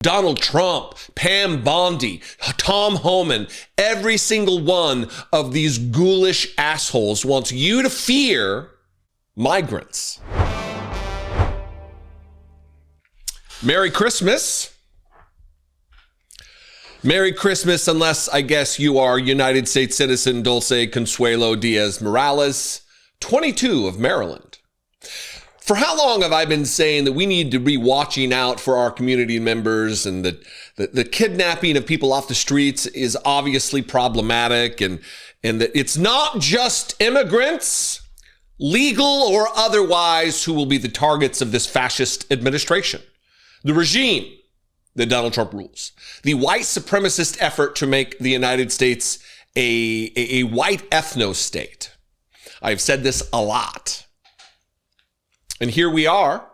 Donald Trump, Pam Bondi, Tom Homan, every single one of these ghoulish assholes wants you to fear migrants. Merry Christmas. Merry Christmas, unless I guess you are United States citizen Dulce Consuelo Diaz Morales, 22 of Maryland. For how long have I been saying that we need to be watching out for our community members, and that the kidnapping of people off the streets is obviously problematic, and that it's not just immigrants, legal or otherwise, who will be the targets of this fascist administration, the regime that Donald Trump rules, the white supremacist effort to make the United States a white ethno state. I've said this a lot. And here we are.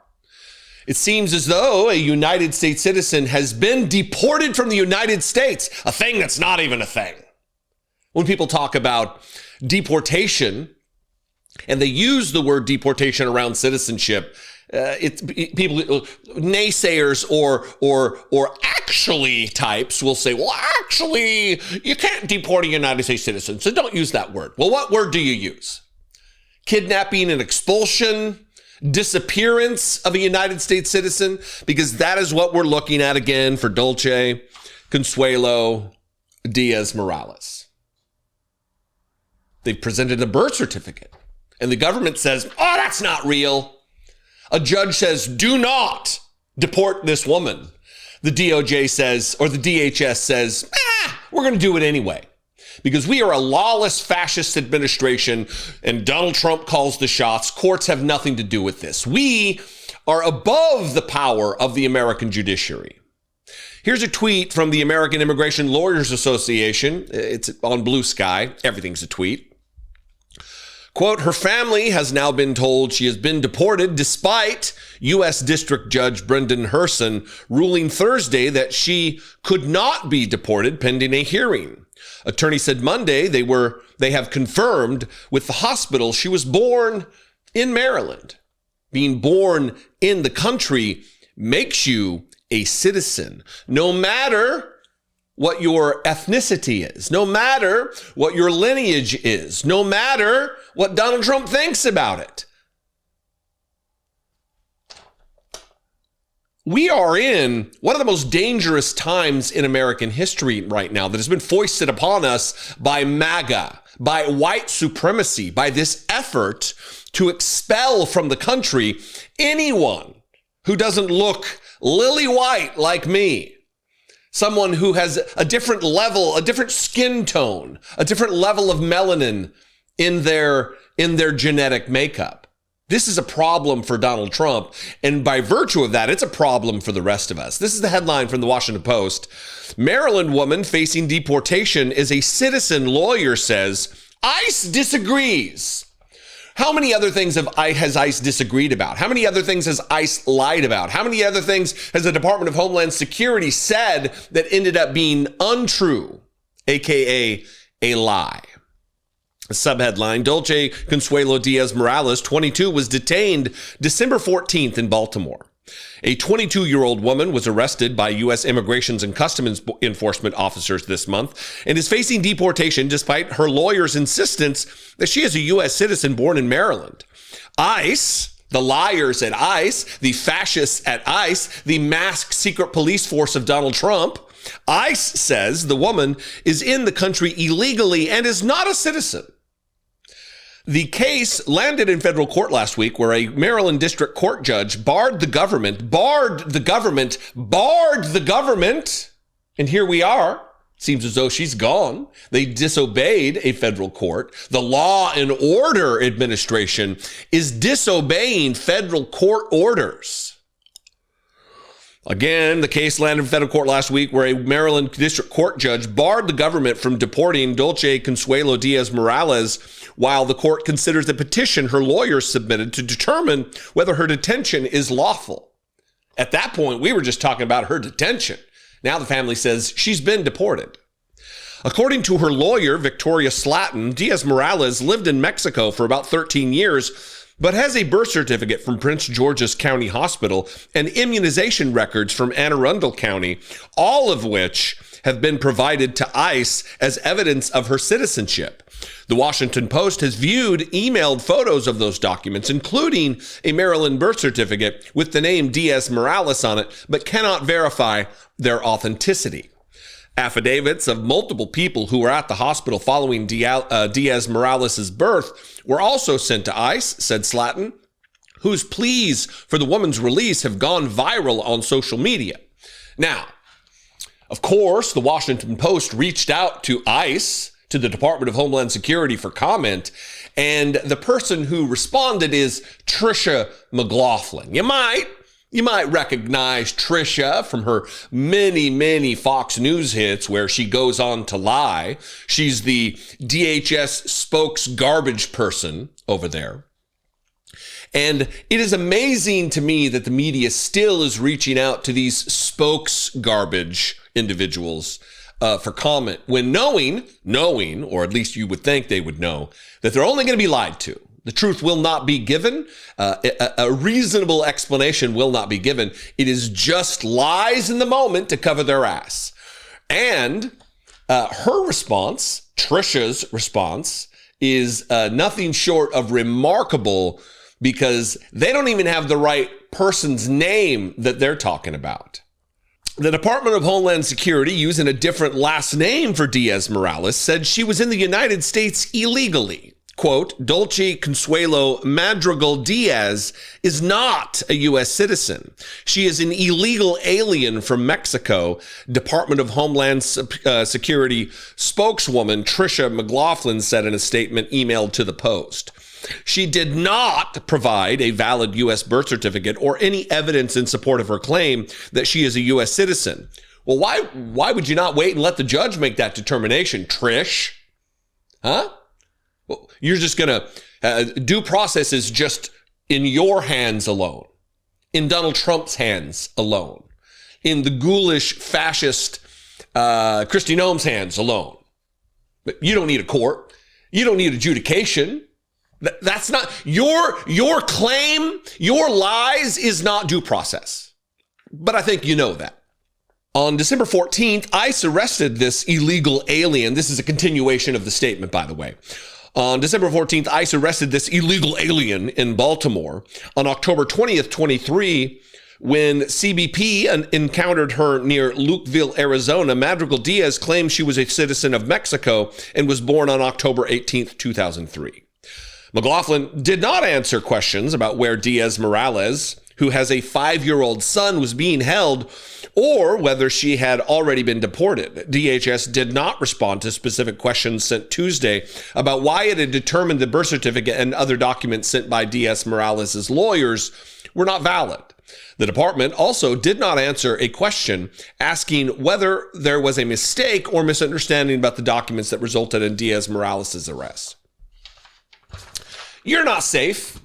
It seems as though a United States citizen has been deported from the United States, a thing that's not even a thing. When people talk about deportation, and they use the word deportation around citizenship, people, naysayers or actually types will say, well, actually, you can't deport a United States citizen, so don't use that word. Well, what word do you use? Kidnapping and expulsion? Disappearance of a United States citizen? Because that is what we're looking at again for Dulce Consuelo Diaz Morales. They've presented a birth certificate, and the government says, oh, that's not real. A judge says, do not deport this woman. The DOJ says, or the DHS says, we're going to do it anyway, because we are a lawless fascist administration and Donald Trump calls the shots. Courts have nothing to do with this. We are above the power of the American judiciary. Here's a tweet from the American Immigration Lawyers Association. It's on Blue Sky. Everything's a tweet. Quote, her family has now been told she has been deported despite U.S. District Judge Brendan Herson ruling Thursday that she could not be deported pending a hearing. Attorney said Monday they have confirmed with the hospital she was born in Maryland. Being born in the country makes you a citizen, no matter what your ethnicity is, no matter what your lineage is, no matter what Donald Trump thinks about it. We are in one of the most dangerous times in American history right now that has been foisted upon us by MAGA, by white supremacy, by this effort to expel from the country anyone who doesn't look lily white like me. Someone who has a different level, a different skin tone, a different level of melanin in their genetic makeup. This is a problem for Donald Trump, and by virtue of that, it's a problem for the rest of us. This is the headline from the Washington Post. Maryland woman facing deportation is a citizen, lawyer says. ICE disagrees. How many other things has ICE disagreed about? How many other things has ICE lied about? How many other things has the Department of Homeland Security said that ended up being untrue, aka a lie? Subheadline, Dulce Consuelo Diaz Morales, 22, was detained December 14th in Baltimore. A 22-year-old woman was arrested by U.S. Immigration and Customs Enforcement officers this month and is facing deportation despite her lawyer's insistence that she is a U.S. citizen born in Maryland. ICE, the liars at ICE, the fascists at ICE, the masked secret police force of Donald Trump, ICE says the woman is in the country illegally and is not a citizen. The case landed in federal court last week where a Maryland district court judge barred the government, and here we are. Seems as though she's gone. They disobeyed a federal court. The Law and Order Administration is disobeying federal court orders. Again, the case landed in federal court last week where a Maryland district court judge barred the government from deporting Dulce Consuelo Diaz Morales while the court considers the petition her lawyers submitted to determine whether her detention is lawful. At that point, we were just talking about her detention. Now the family says she's been deported. According to her lawyer, Victoria Slatton, Diaz Morales lived in Mexico for about 13 years but has a birth certificate from Prince George's County Hospital and immunization records from Anne Arundel County, all of which have been provided to ICE as evidence of her citizenship. The Washington Post has viewed emailed photos of those documents, including a Maryland birth certificate with the name Diaz-Morales on it, but cannot verify their authenticity. Affidavits of multiple people who were at the hospital following Diaz-Morales' birth were also sent to ICE, said Slatton, whose pleas for the woman's release have gone viral on social media. Now, of course, the Washington Post reached out to ICE, to the Department of Homeland Security, for comment, and the person who responded is Tricia McLaughlin. You might recognize Tricia from her many Fox News hits where she goes on to lie. She's the DHS spokes garbage person over there. And it is amazing to me that the media still is reaching out to these spokes garbage individuals for comment when knowing, or at least you would think they would know, that they're only going to be lied to. The truth will not be given. A reasonable explanation will not be given. It is just lies in the moment to cover their ass. And her response, Tricia's response, is nothing short of remarkable, because they don't even have the right person's name that they're talking about. The Department of Homeland Security, using a different last name for Diaz-Morales, said she was in the United States illegally. Quote, Dulce Consuelo Madrigal Diaz is not a U.S. citizen. She is an illegal alien from Mexico, Department of Homeland Security spokeswoman Tricia McLaughlin said in a statement emailed to the Post. She did not provide a valid U.S. birth certificate or any evidence in support of her claim that she is a U.S. citizen. Well, why would you not wait and let the judge make that determination, Trish? Huh? Well, you're just going to, due process is just in your hands alone, in Donald Trump's hands alone, in the ghoulish fascist Kristi Noem's hands alone. But you don't need a court. You don't need adjudication. That's not your claim, your lies is not due process. But I think you know that. On December 14th, ICE arrested this illegal alien. This is a continuation of the statement, by the way. On December 14th, ICE arrested this illegal alien in Baltimore. On October 20th, 23, when CBP encountered her near Lukeville, Arizona, Madrigal Diaz claimed she was a citizen of Mexico and was born on October 18th, 2003. McLaughlin did not answer questions about where Diaz-Morales, who has a 5-year-old son, was being held, or whether she had already been deported. DHS did not respond to specific questions sent Tuesday about why it had determined the birth certificate and other documents sent by Diaz-Morales' lawyers were not valid. The department also did not answer a question asking whether there was a mistake or misunderstanding about the documents that resulted in Diaz-Morales' arrest. You're not safe.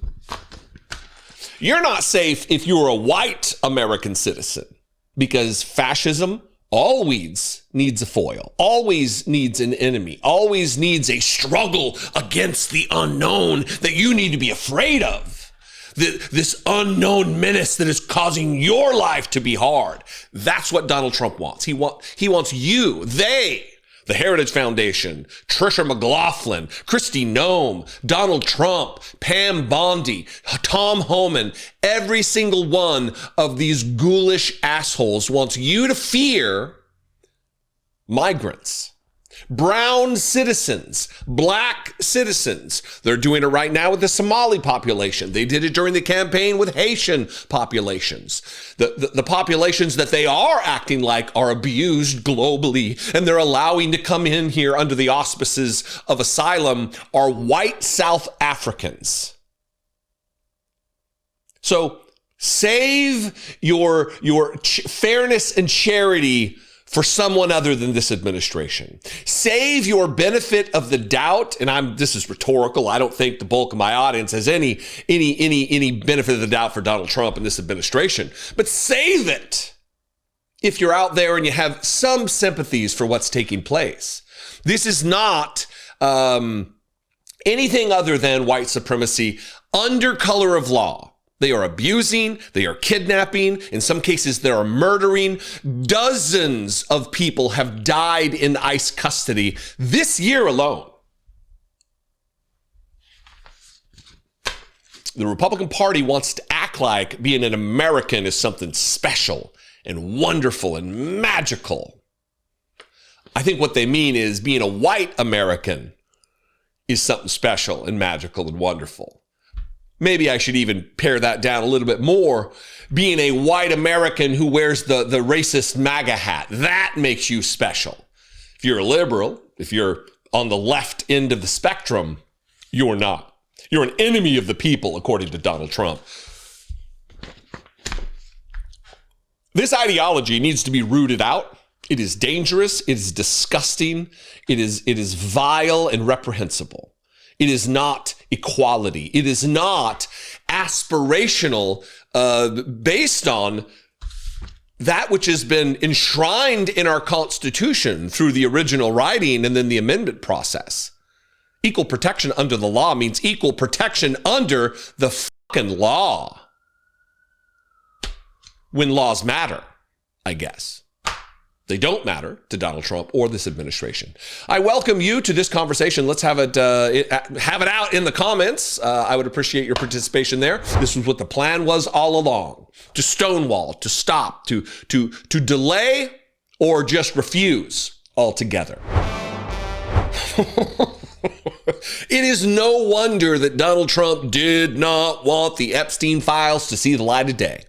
You're not safe if you're a white American citizen, because fascism always needs a foil, always needs an enemy, always needs a struggle against the unknown that you need to be afraid of. This unknown menace that is causing your life to be hard. That's what Donald Trump wants. He wants you, the Heritage Foundation, Tricia McLaughlin, Kristi Noem, Donald Trump, Pam Bondi, Tom Homan, every single one of these ghoulish assholes wants you to fear migrants, brown citizens, black citizens. They're doing it right now with the Somali population. They did it during the campaign with Haitian populations. The populations that they are acting like are abused globally and they're allowing to come in here under the auspices of asylum are white South Africans. So save your fairness and charity for someone other than this administration. Save your benefit of the doubt, and this is rhetorical. I don't think the bulk of my audience has any benefit of the doubt for Donald Trump and this administration, but save it if you're out there and you have some sympathies for what's taking place. This is not anything other than white supremacy under color of law. They are abusing, they are kidnapping, in some cases they are murdering. Dozens of people have died in ICE custody this year alone. The Republican Party wants to act like being an American is something special and wonderful and magical. I think what they mean is being a white American is something special and magical and wonderful. Maybe I should even pare that down a little bit more. Being a white American who wears the racist MAGA hat, that makes you special. If you're a liberal, if you're on the left end of the spectrum, you're not. You're an enemy of the people, according to Donald Trump. This ideology needs to be rooted out. It is dangerous. It is disgusting. It is vile and reprehensible. It is not equality. It is not aspirational based on that which has been enshrined in our Constitution through the original writing and then the amendment process. Equal protection under the law means equal protection under the fucking law. When laws matter, I guess. They don't matter to Donald Trump or this administration. I welcome you to this conversation. Let's have it out in the comments. I would appreciate your participation there. This was what the plan was all along: to stonewall, to stop, to delay, or just refuse altogether. It is no wonder that Donald Trump did not want the Epstein files to see the light of day.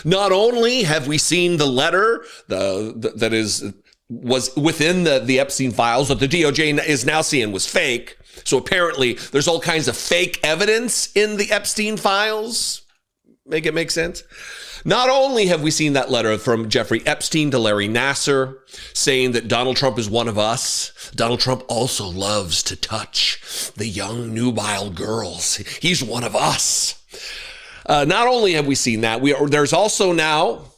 Not only have we seen the letter that was within the Epstein files that the DOJ is now seeing was fake. So apparently there's all kinds of fake evidence in the Epstein files. Make it make sense? Not only have we seen that letter from Jeffrey Epstein to Larry Nassar saying that Donald Trump is one of us, Donald Trump also loves to touch the young nubile girls. He's one of us. Not only have we seen that, there's also now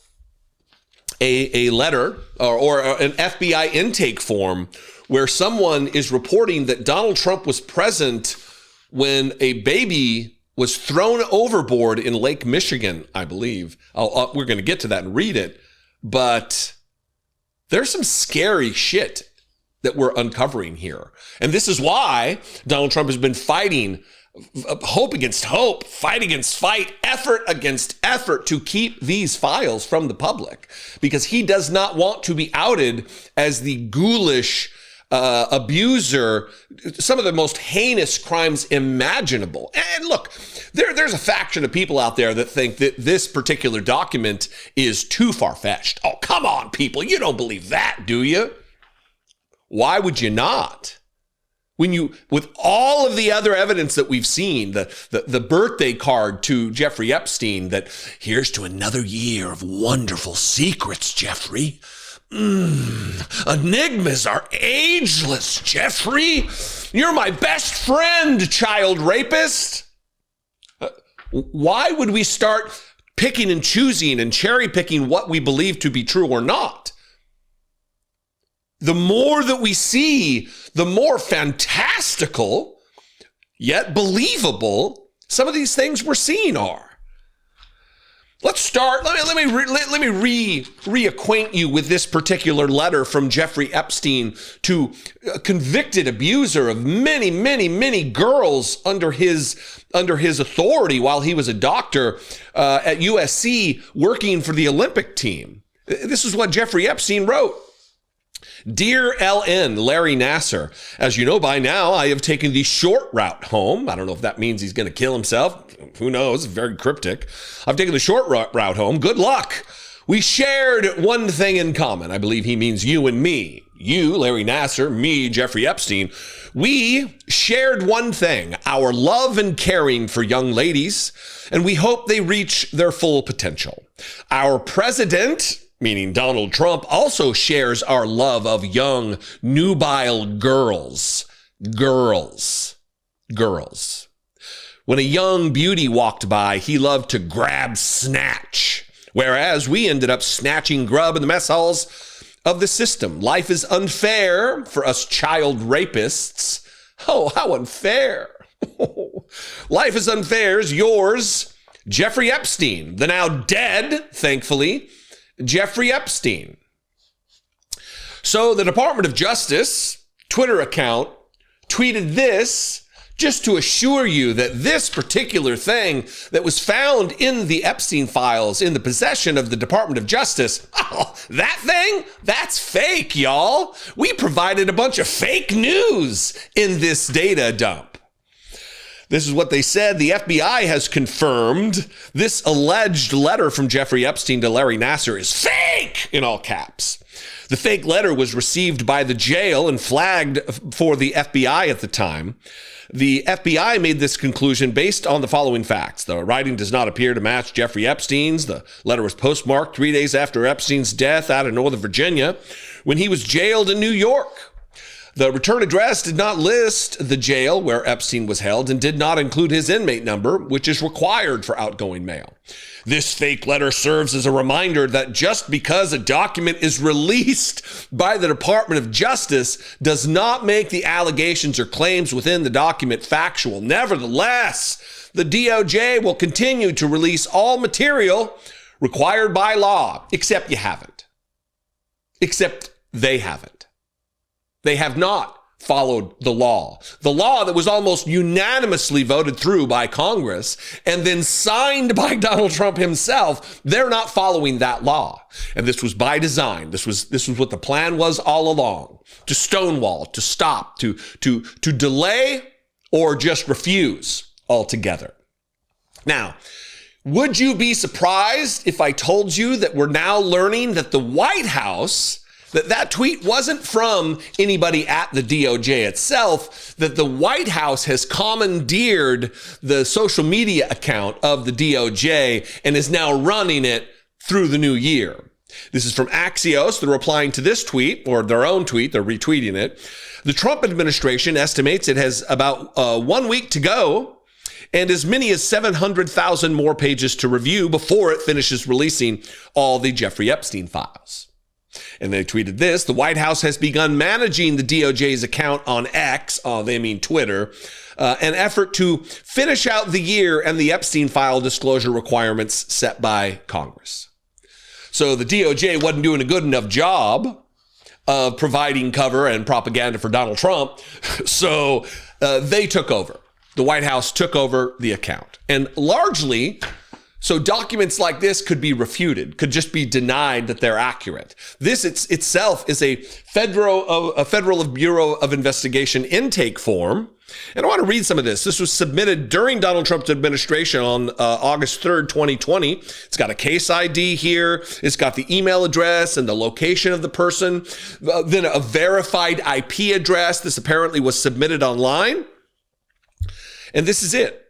a letter or an FBI intake form where someone is reporting that Donald Trump was present when a baby was thrown overboard in Lake Michigan, I believe. We're going to get to that and read it. But there's some scary shit that we're uncovering here. And this is why Donald Trump has been fighting hope against hope, fight against fight, effort against effort to keep these files from the public, because he does not want to be outed as the ghoulish abuser, some of the most heinous crimes imaginable. And look, there's a faction of people out there that think that this particular document is too far-fetched. Oh, come on, people. You don't believe that, do you? Why would you not? With all of the other evidence that we've seen, the birthday card to Jeffrey Epstein, that here's to another year of wonderful secrets, Jeffrey. Enigmas are ageless, Jeffrey. You're my best friend, child rapist. Why would we start picking and choosing and cherry picking what we believe to be true or not? The more that we see, the more fantastical, yet believable some of these things we're seeing are. Let's start. Let me reacquaint you with this particular letter from Jeffrey Epstein to a convicted abuser of many, many, many girls under his authority while he was a doctor at USC working for the Olympic team. This is what Jeffrey Epstein wrote. Dear LN, Larry Nassar, as you know by now, I have taken the short route home. I don't know if that means he's going to kill himself. Who knows? Very cryptic. I've taken the short route home. Good luck. We shared one thing in common. I believe he means you and me. You, Larry Nassar, me, Jeffrey Epstein. We shared one thing, our love and caring for young ladies, and we hope they reach their full potential. Our president, meaning Donald Trump, also shares our love of young, nubile girls. Girls. When a young beauty walked by, he loved to grab snatch, whereas we ended up snatching grub in the mess halls of the system. Life is unfair for us child rapists. Oh, how unfair. Life is Unfair's yours, Jeffrey Epstein, the now dead, thankfully, Jeffrey Epstein. So the Department of Justice Twitter account tweeted this just to assure you that this particular thing that was found in the Epstein files in the possession of the Department of Justice, oh, that thing, that's fake, y'all. We provided a bunch of fake news in this data dump. This is what they said. The FBI has confirmed this alleged letter from Jeffrey Epstein to Larry Nassar is fake, in all caps. The fake letter was received by the jail and flagged for the FBI at the time. The FBI made this conclusion based on the following facts. The writing does not appear to match Jeffrey Epstein's. The letter was postmarked 3 days after Epstein's death out of Northern Virginia when he was jailed in New York. The return address did not list the jail where Epstein was held and did not include his inmate number, which is required for outgoing mail. This fake letter serves as a reminder that just because a document is released by the Department of Justice does not make the allegations or claims within the document factual. Nevertheless, the DOJ will continue to release all material required by law, except you haven't. Except they haven't. They have not followed the law that was almost unanimously voted through by Congress and then signed by Donald Trump himself. They're not following that law. And this was by design. This was what the plan was all along, to stonewall, to stop, to delay, or just refuse altogether. Now, would you be surprised if I told you that we're now learning that the White House, that tweet wasn't from anybody at the DOJ itself, that the White House has commandeered the social media account of the DOJ and is now running it through the new year. This is from Axios. They're replying to this tweet, or their own tweet. They're retweeting it. The Trump administration estimates it has about 1 week to go and as many as 700,000 more pages to review before it finishes releasing all the Jeffrey Epstein files. And they tweeted this: the White House has begun managing the DOJ's account on X, they mean Twitter, an effort to finish out the year and the Epstein file disclosure requirements set by Congress. So the DOJ wasn't doing a good enough job of providing cover and propaganda for Donald Trump, so they took over. The White House took over the account. And largely, so documents like this could be refuted, could just be denied that they're accurate. This itself is a Federal Bureau of Investigation intake form. And I want to read some of this. This was submitted during Donald Trump's administration on August 3rd, 2020. It's got a case ID here. It's got the email address and the location of the person. Then a verified IP address. This apparently was submitted online. And this is it.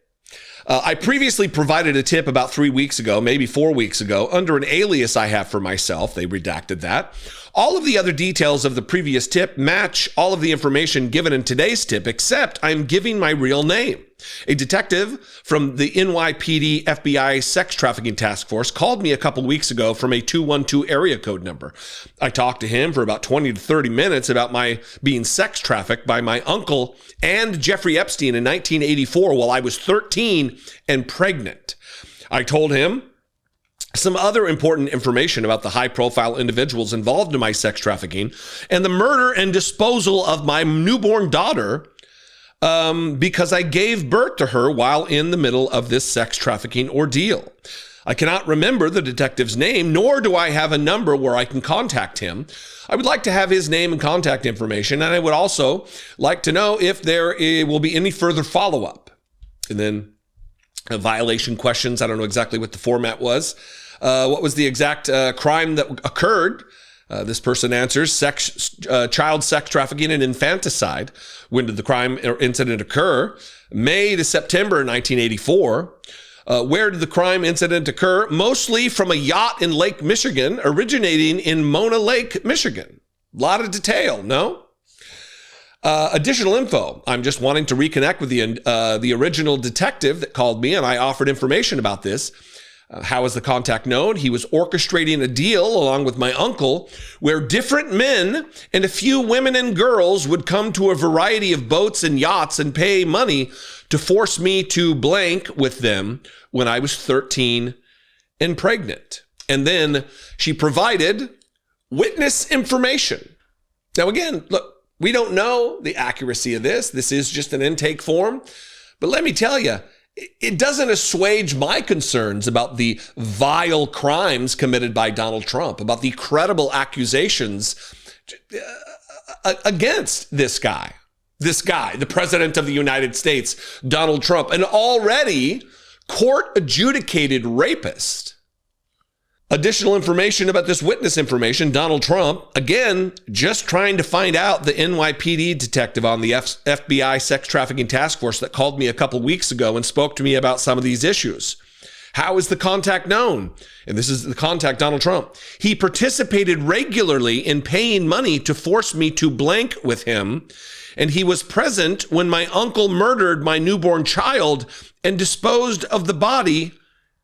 I previously provided a tip about 3 weeks ago, maybe 4 weeks ago, under an alias I have for myself. They redacted that. All of the other details of the previous tip match all of the information given in today's tip, except I'm giving my real name. A detective from the NYPD FBI Sex Trafficking Task Force called me a couple weeks ago from a 212 area code number. I talked to him for about 20 to 30 minutes about my being sex trafficked by my uncle and Jeffrey Epstein in 1984 while I was 13 and pregnant. I told him some other important information about the high-profile individuals involved in my sex trafficking and the murder and disposal of my newborn daughter because I gave birth to her while in the middle of this sex trafficking ordeal. I cannot remember the detective's name, nor do I have a number where I can contact him. I would like to have his name and contact information, and I would also like to know if there will be any further follow-up. And then violation questions. I don't know exactly what the format was. What was the exact crime that occurred? This person answers child sex trafficking and infanticide. When did the crime or incident occur? May to September 1984. Where did the crime incident occur? Mostly from a yacht in Lake Michigan, originating in Mona Lake, Michigan. A lot of detail, no? Additional info. I'm just wanting to reconnect with the original detective that called me, and I offered information about this. How is the contact known? He was orchestrating a deal along with my uncle where different men and a few women and girls would come to a variety of boats and yachts and pay money to force me to blank with them when I was 13 and pregnant. And then she provided witness information. Now, again, look, we don't know the accuracy of this. This is just an intake form. But let me tell you, it doesn't assuage my concerns about the vile crimes committed by Donald Trump, about the credible accusations against this guy, the president of the United States, Donald Trump, an already court-adjudicated rapist. Additional information about this witness information, Donald Trump, again, just trying to find out the NYPD detective on the FBI sex trafficking task force that called me a couple weeks ago and spoke to me about some of these issues. How is the contact known? And this is the contact, Donald Trump. He participated regularly in paying money to force me to blank with him, and he was present when my uncle murdered my newborn child and disposed of the body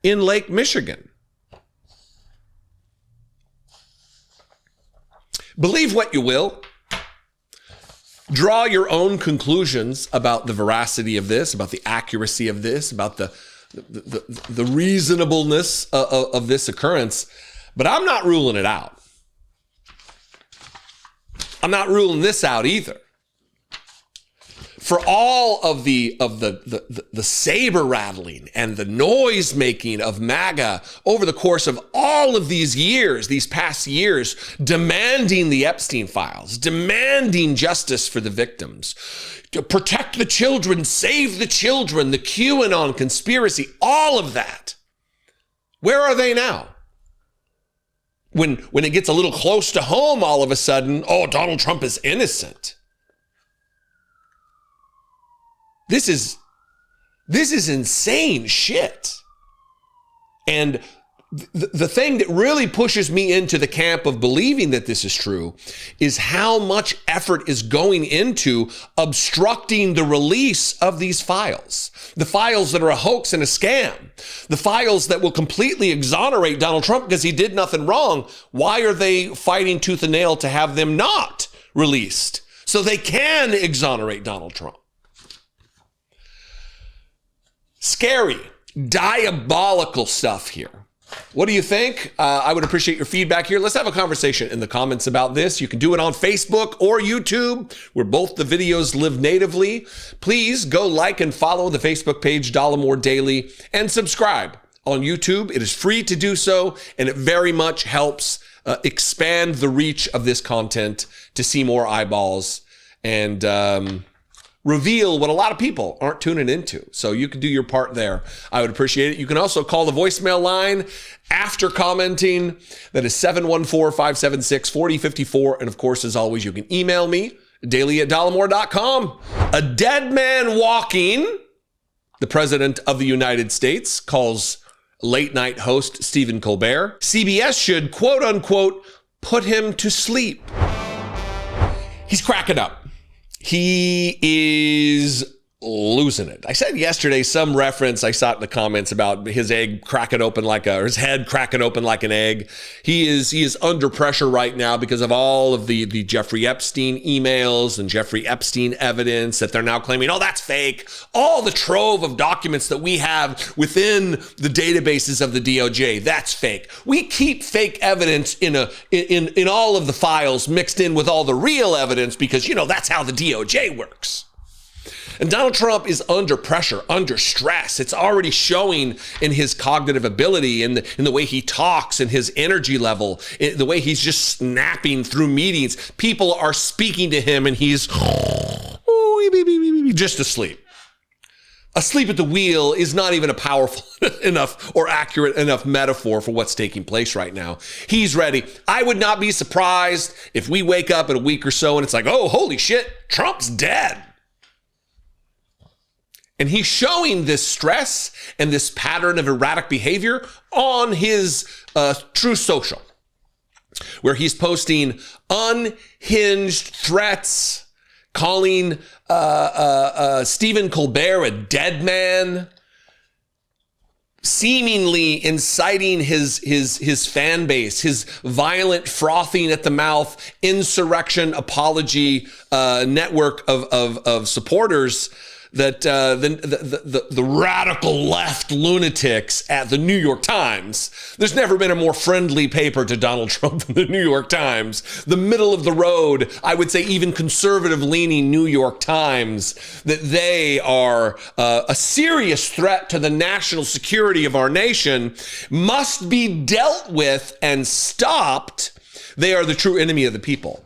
in Lake Michigan. Believe what you will. Draw your own conclusions about the veracity of this, about the accuracy of this, about the reasonableness of this occurrence. But I'm not ruling it out. I'm not ruling this out either. For all of the saber rattling and the noise making of MAGA over the course of all of these years, these past years, demanding the Epstein files, demanding justice for the victims, to protect the children, save the children, the QAnon conspiracy, all of that. Where are they now? When it gets a little close to home, all of a sudden, oh, Donald Trump is innocent. This is insane shit. And the thing that really pushes me into the camp of believing that this is true is how much effort is going into obstructing the release of these files. The files that are a hoax and a scam. The files that will completely exonerate Donald Trump because he did nothing wrong. Why are they fighting tooth and nail to have them not released so they can exonerate Donald Trump? Scary, diabolical stuff here. What do you think? I would appreciate your feedback here. Let's have a conversation in the comments about this. You can do it on Facebook or YouTube, where both the videos live natively. Please go like and follow the Facebook page, Dollemore Daily, and subscribe on YouTube. It is free to do so, and it very much helps expand the reach of this content to see more eyeballs and reveal what a lot of people aren't tuning into. So you can do your part there. I would appreciate it. You can also call the voicemail line after commenting. That is 714-576-4054. And of course, as always, you can email me, daily@dollemore.com. A dead man walking, the president of the United States calls late night host Stephen Colbert. CBS should, quote unquote, put him to sleep. He's cracking up. He is losing it. I said yesterday some reference I saw it in the comments about his egg cracking open or his head cracking open like an egg. He is under pressure right now because of all of the Jeffrey Epstein emails and Jeffrey Epstein evidence that they're now claiming, oh, that's fake. All the trove of documents that we have within the databases of the DOJ, that's fake. We keep fake evidence in all of the files mixed in with all the real evidence because, that's how the DOJ works. And Donald Trump is under pressure, under stress. It's already showing in his cognitive ability, in the way he talks, and his energy level, in the way he's just snapping through meetings. People are speaking to him and he's just asleep. Asleep at the wheel is not even a powerful enough or accurate enough metaphor for what's taking place right now. He's ready. I would not be surprised if we wake up in a week or so and it's like, oh, holy shit, Trump's dead. And he's showing this stress and this pattern of erratic behavior on his True Social, where he's posting unhinged threats, calling Stephen Colbert a dead man, seemingly inciting his fan base, his violent frothing at the mouth, insurrection apology network of supporters, that the radical left lunatics at the New York Times. There's never been a more friendly paper to Donald Trump than the New York Times. The middle of the road, I would say even conservative-leaning New York Times, that they are a serious threat to the national security of our nation, must be dealt with and stopped. They are the true enemy of the people.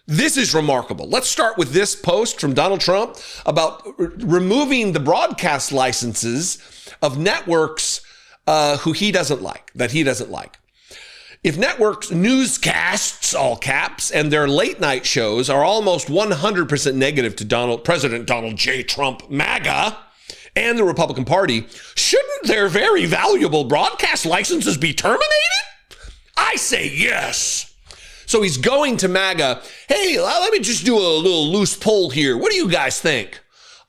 This is remarkable. Let's start with this post from Donald Trump about removing the broadcast licenses of networks that he doesn't like. If networks' newscasts, all caps, and their late night shows are almost 100% negative to President Donald J. Trump, MAGA, and the Republican Party, shouldn't their very valuable broadcast licenses be terminated? I say yes. So he's going to MAGA. Hey, let me just do a little loose poll here. What do you guys think?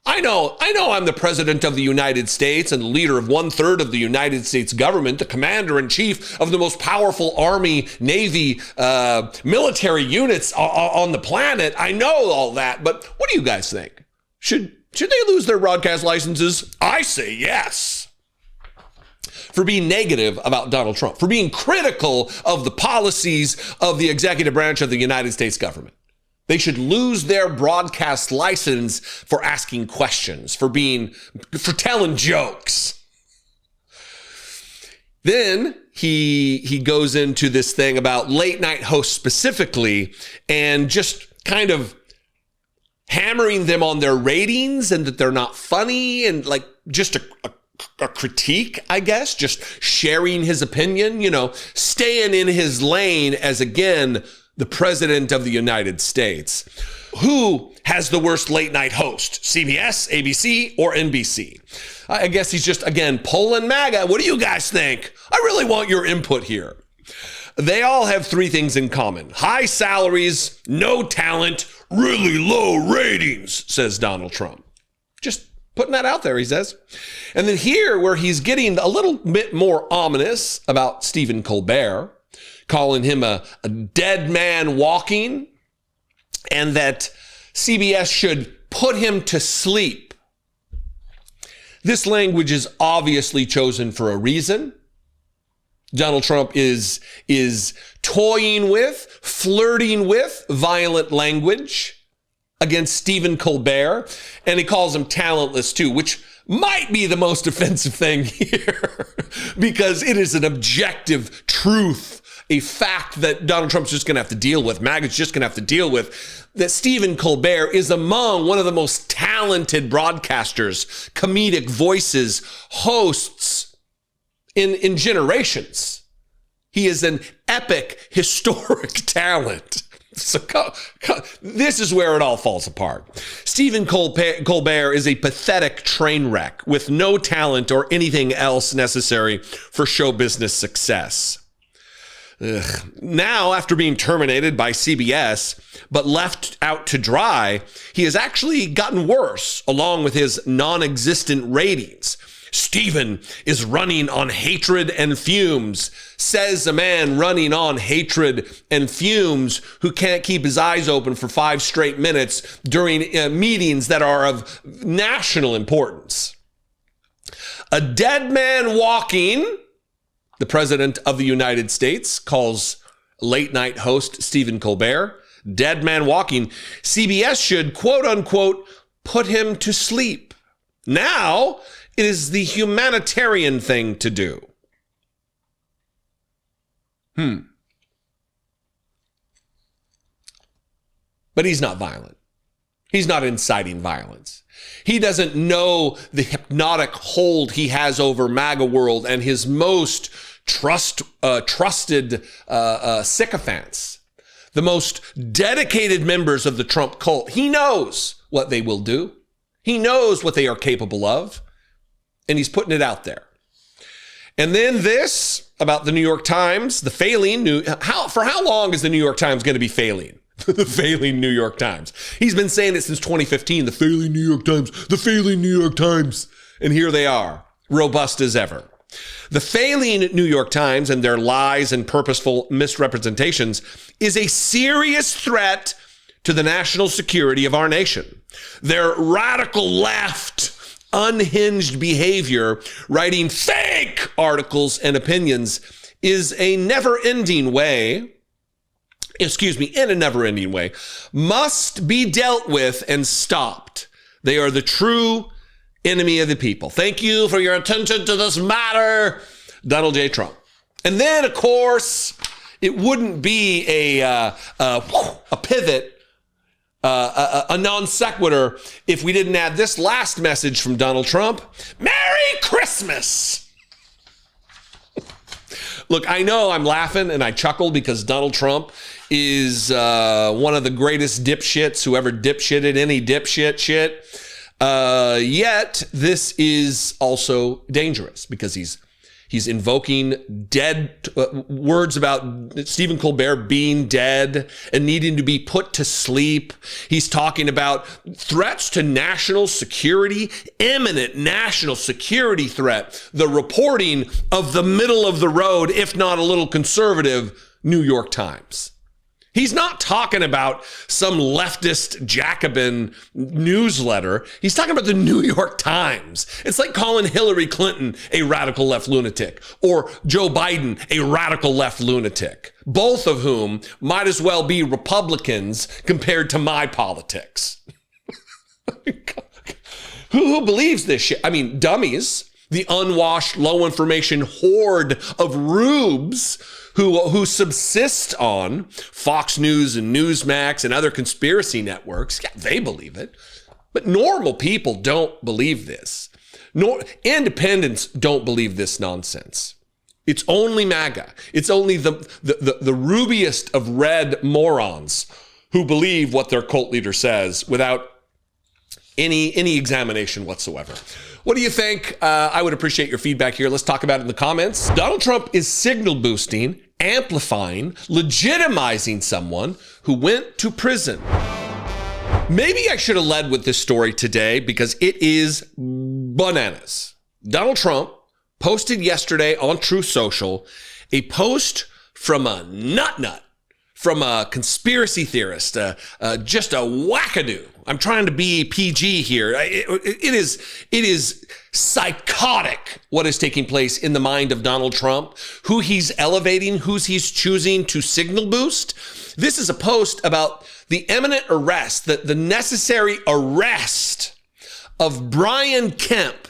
I know I'm the president of the United States and the leader of 1/3 of the United States government, the commander in chief of the most powerful army, navy, military units on the planet. I know all that, but what do you guys think? Should they lose their broadcast licenses? I say yes. For being negative about Donald Trump, for being critical of the policies of the executive branch of the United States government. They should lose their broadcast license for asking questions, for telling jokes. Then he goes into this thing about late night hosts specifically, and just kind of hammering them on their ratings and that they're not funny, and like just a critique, I guess, just sharing his opinion, staying in his lane as, again, the president of the United States. Who has the worst late night host? CBS, ABC, or NBC? I guess he's just, again, polling MAGA. What do you guys think? I really want your input here. They all have three things in common: high salaries, no talent, really low ratings, says Donald Trump. Just putting that out there, he says. And then here, where he's getting a little bit more ominous about Stephen Colbert, calling him a dead man walking, and that CBS should put him to sleep. This language is obviously chosen for a reason. Donald Trump is toying with, flirting with violent language against Stephen Colbert, and he calls him talentless too, which might be the most offensive thing here because it is an objective truth, a fact that Donald Trump's just going to have to deal with. MAGA's just going to have to deal with, that Stephen Colbert is among one of the most talented broadcasters, comedic voices, hosts in generations. He is an epic, historic talent. So this is where it all falls apart. Stephen Colbert is a pathetic train wreck with no talent or anything else necessary for show business success. Now, after being terminated by CBS, but left out to dry, he has actually gotten worse, along with his non-existent ratings. Stephen is running on hatred and fumes, says a man running on hatred and fumes who can't keep his eyes open for 5 straight minutes during meetings that are of national importance. A dead man walking, the president of the United States calls late night host Stephen Colbert, dead man walking. CBS should, quote unquote, put him to sleep. Now, it is the humanitarian thing to do. But he's not violent. He's not inciting violence. He doesn't know the hypnotic hold he has over MAGA world and his most trusted sycophants, the most dedicated members of the Trump cult. He knows what they will do. He knows what they are capable of. And he's putting it out there. And then this about the New York Times, the failing for how long is the New York Times going to be failing? The failing New York Times. He's been saying it since 2015, the failing New York Times, the failing New York Times. And here they are, robust as ever. The failing New York Times and their lies and purposeful misrepresentations is a serious threat to the national security of our nation. Their radical left, unhinged behavior, writing fake articles and opinions is a never-ending way, must be dealt with and stopped. They are the true enemy of the people. Thank you for your attention to this matter, Donald J. Trump. And then, of course, it wouldn't be a pivot, a non sequitur, if we didn't add this last message from Donald Trump. Merry Christmas! Look, I know I'm laughing and I chuckle because Donald Trump is one of the greatest dipshits who ever dipshitted any dipshit shit. Yet this is also dangerous because he's invoking dead words about Stephen Colbert being dead and needing to be put to sleep. He's talking about threats to national security, imminent national security threat, the reporting of the middle of the road, if not a little conservative, New York Times. He's not talking about some leftist Jacobin newsletter. He's talking about the New York Times. It's like calling Hillary Clinton a radical left lunatic or Joe Biden a radical left lunatic, both of whom might as well be Republicans compared to my politics. Who believes this shit? I mean, dummies, the unwashed, low information horde of rubes who subsist on Fox News and Newsmax and other conspiracy networks. Yeah, they believe it. But normal people don't believe this. Independents don't believe this nonsense. It's only MAGA. It's only the rubiest of red morons who believe what their cult leader says without any examination whatsoever. What do you think? I would appreciate your feedback here. Let's talk about it in the comments. Donald Trump is signal boosting, amplifying, legitimizing someone who went to prison. Maybe I should have led with this story today because it is bananas. Donald Trump posted yesterday on Truth Social a post from a nut, from a conspiracy theorist, just a wackadoo. I'm trying to be PG here. It is psychotic what is taking place in the mind of Donald Trump, who he's elevating, who he's choosing to signal boost. This is a post about the imminent arrest, the necessary arrest of Brian Kemp,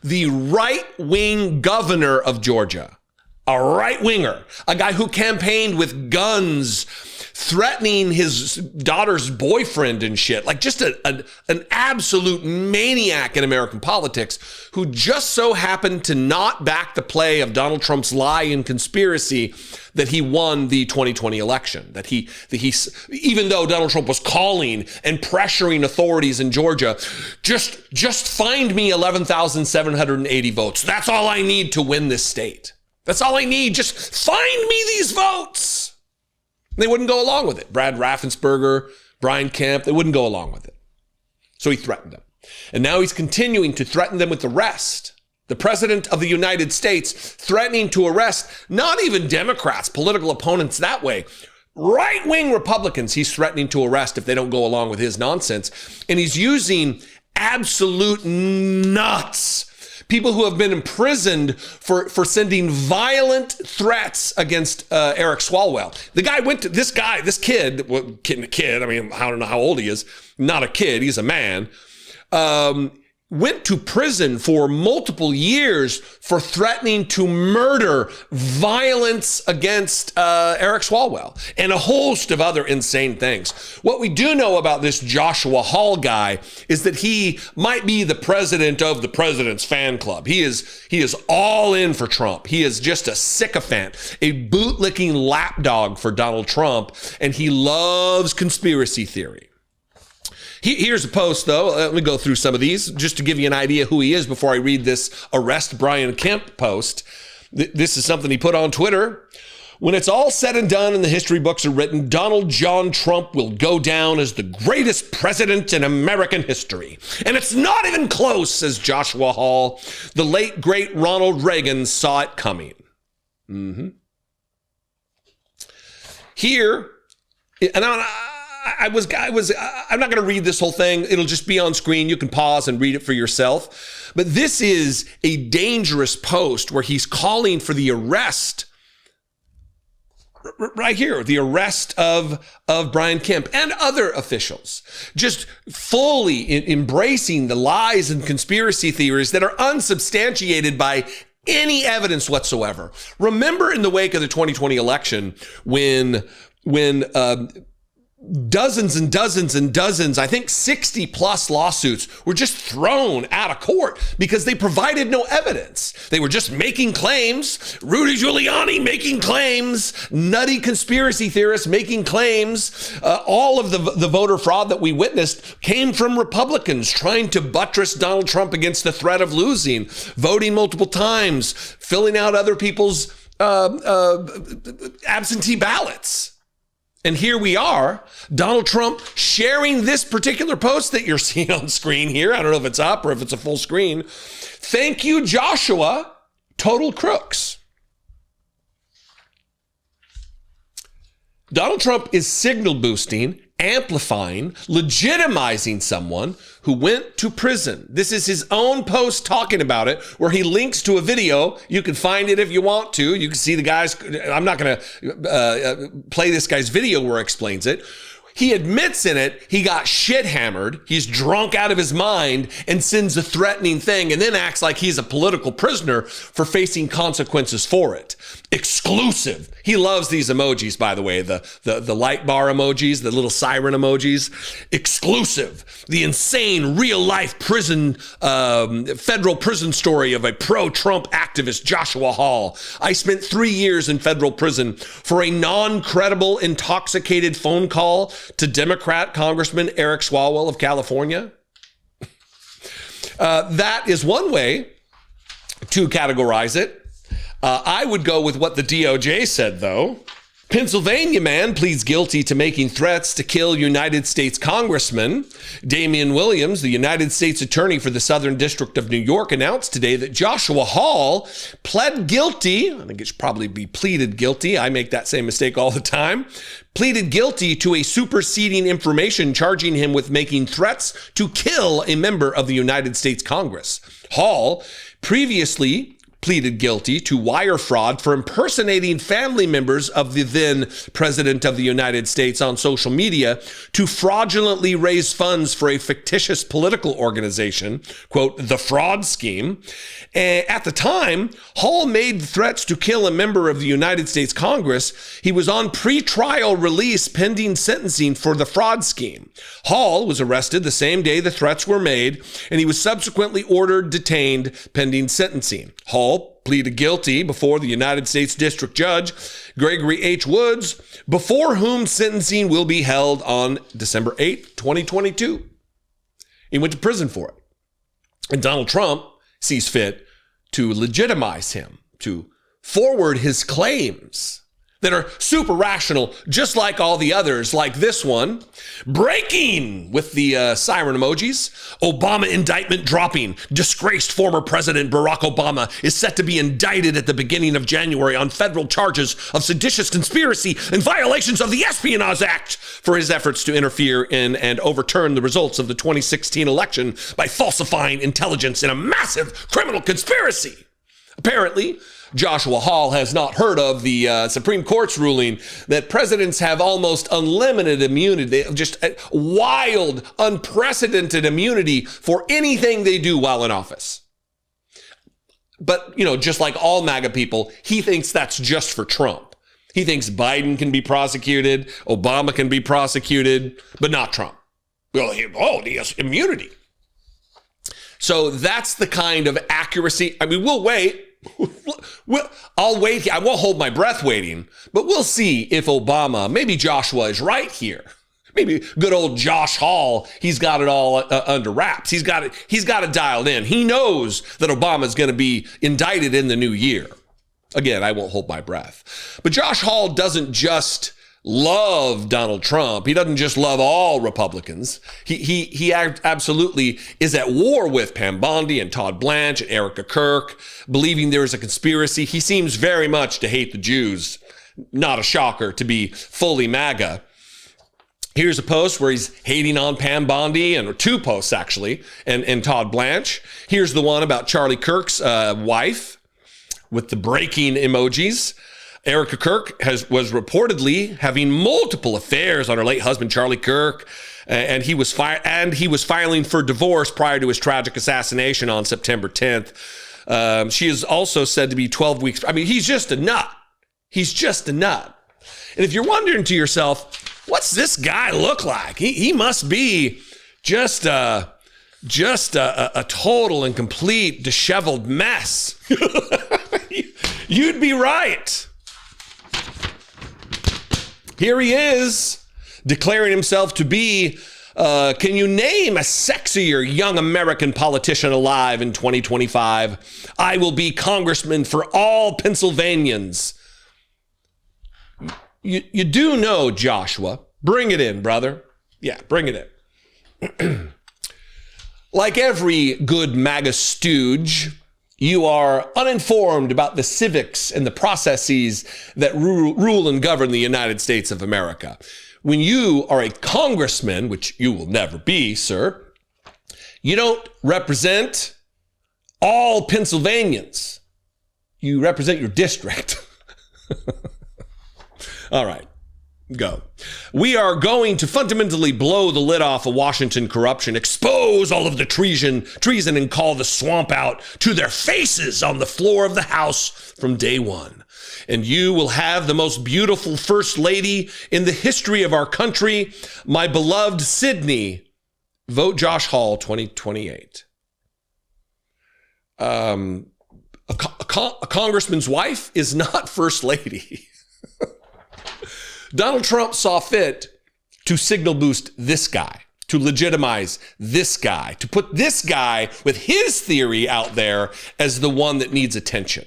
the right-wing governor of Georgia. A right-winger, a guy who campaigned with guns, threatening his daughter's boyfriend and shit, like just an absolute maniac in American politics, who just so happened to not back the play of Donald Trump's lie and conspiracy that he won the 2020 election. That he even though Donald Trump was calling and pressuring authorities in Georgia, just find me 11,780 votes. That's all I need to win this state. That's all I need. Just find me these votes. They wouldn't go along with it. Brad Raffensperger, Brian Kemp, they wouldn't go along with it. So he threatened them. And now he's continuing to threaten them with arrest. The president of the United States threatening to arrest not even Democrats, political opponents that way. Right-wing Republicans he's threatening to arrest if they don't go along with his nonsense. And he's using absolute nuts. People who have been imprisoned for sending violent threats against Eric Swalwell. The guy went to this kid, I mean, I don't know how old he is. Not a kid, he's a man. Went to prison for multiple years for threatening to murder, violence against Eric Swalwell, and a host of other insane things. What we do know about this Joshua Hall guy is that he might be the president of the president's fan club. He is all in for Trump. He is just a sycophant, a bootlicking lapdog for Donald Trump, and he loves conspiracy theory. Here's a post, though. Let me go through some of these just to give you an idea who he is before I read this arrest Brian Kemp post. This is something he put on Twitter. When it's all said and done and the history books are written, Donald John Trump will go down as the greatest president in American history. And it's not even close, says Joshua Hall. The late, great Ronald Reagan saw it coming. Here, and I'm not going to read this whole thing. It'll just be on screen. You can pause and read it for yourself. But this is a dangerous post where he's calling for the arrest, right here, the arrest of Brian Kemp and other officials, just fully embracing the lies and conspiracy theories that are unsubstantiated by any evidence whatsoever. Remember in the wake of the 2020 election when dozens and dozens and dozens, I think 60 plus lawsuits were just thrown out of court because they provided no evidence. They were just making claims. Rudy Giuliani making claims, nutty conspiracy theorists making claims. All of the voter fraud that we witnessed came from Republicans trying to buttress Donald Trump against the threat of losing, voting multiple times, filling out other people's absentee ballots. And here we are, Donald Trump sharing this particular post that you're seeing on screen here. I don't know if it's up or if it's a full screen. Thank you, Joshua. Total crooks. Donald Trump is signal boosting, amplifying, legitimizing someone who went to prison. This is his own post talking about it, where he links to a video. You can find it if you want to. You can see the guy's, I'm not going to play this guy's video where he explains it. He admits in it he got shit hammered. He's drunk out of his mind and sends a threatening thing and then acts like he's a political prisoner for facing consequences for it. Exclusive. He loves these emojis, by the way, the light bar emojis, the little siren emojis. Exclusive. The insane real life prison, federal prison story of a pro-Trump activist, Joshua Hall. I spent 3 years in federal prison for a non-credible, intoxicated phone call to Democrat Congressman Eric Swalwell of California. That is one way to categorize it. I would go with what the DOJ said, though. Pennsylvania man pleads guilty to making threats to kill United States Congressman. Damian Williams, the United States Attorney for the Southern District of New York, announced today that Joshua Hall pled guilty. I think it should probably be pleaded guilty. I make that same mistake all the time. Pleaded guilty to a superseding information charging him with making threats to kill a member of the United States Congress. Hall previously pleaded guilty to wire fraud for impersonating family members of the then President of the United States on social media to fraudulently raise funds for a fictitious political organization, quote, the fraud scheme. At the time, Hall made threats to kill a member of the United States Congress. He was on pre-trial release pending sentencing for the fraud scheme. Hall was arrested the same day the threats were made, and he was subsequently ordered detained pending sentencing. Hall pleaded guilty before the United States District Judge Gregory H. Woods, before whom sentencing will be held on December 8, 2022. He went to prison for it. And Donald Trump sees fit to legitimize him, to forward his claims that are super rational, just like all the others, like this one. Breaking with the siren emojis. Obama indictment dropping. Disgraced former President Barack Obama is set to be indicted at the beginning of January on federal charges of seditious conspiracy and violations of the Espionage Act for his efforts to interfere in and overturn the results of the 2016 election by falsifying intelligence in a massive criminal conspiracy. Apparently, Joshua Hall has not heard of the Supreme Court's ruling that presidents have almost unlimited immunity, just wild, unprecedented immunity for anything they do while in office. But, just like all MAGA people, he thinks that's just for Trump. He thinks Biden can be prosecuted, Obama can be prosecuted, but not Trump. Well, he has immunity. So that's the kind of accuracy. I mean, we'll wait. I'll wait. I won't hold my breath waiting, but we'll see if Obama, maybe Joshua is right here. Maybe good old Josh Hall, he's got it all under wraps. He's got it dialed in. He knows that Obama is going to be indicted in the new year. Again, I won't hold my breath. But Josh Hall doesn't just love Donald Trump. He doesn't just love all Republicans. He absolutely is at war with Pam Bondi and Todd Blanche and Erica Kirk, believing there is a conspiracy. He seems very much to hate the Jews. Not a shocker to be fully MAGA. Here's a post where he's hating on Pam Bondi, or two posts actually, and Todd Blanche. Here's the one about Charlie Kirk's wife with the breaking emojis. Erica Kirk was reportedly having multiple affairs on her late husband, Charlie Kirk, and he was filing for divorce prior to his tragic assassination on September 10th. She is also said to be 12 weeks. I mean, he's just a nut. He's just a nut. And if you're wondering to yourself, what's this guy look like? He must be just a total and complete disheveled mess. You'd be right. Here he is, declaring himself to be, can you name a sexier young American politician alive in 2025? I will be congressman for all Pennsylvanians. You do know, Joshua. Bring it in, brother. Yeah, bring it in. Like every good MAGA stooge, you are uninformed about the civics and the processes that rule and govern the United States of America. When you are a congressman, which you will never be, sir, you don't represent all Pennsylvanians. You represent your district. All right. Go. We are going to fundamentally blow the lid off of Washington corruption, expose all of the treason, and call the swamp out to their faces on the floor of the House from day one. And you will have the most beautiful first lady in the history of our country, my beloved Sydney. Vote Josh Hall 2028. A congressman's wife is not first lady. Donald Trump saw fit to signal boost this guy, to legitimize this guy, to put this guy with his theory out there as the one that needs attention.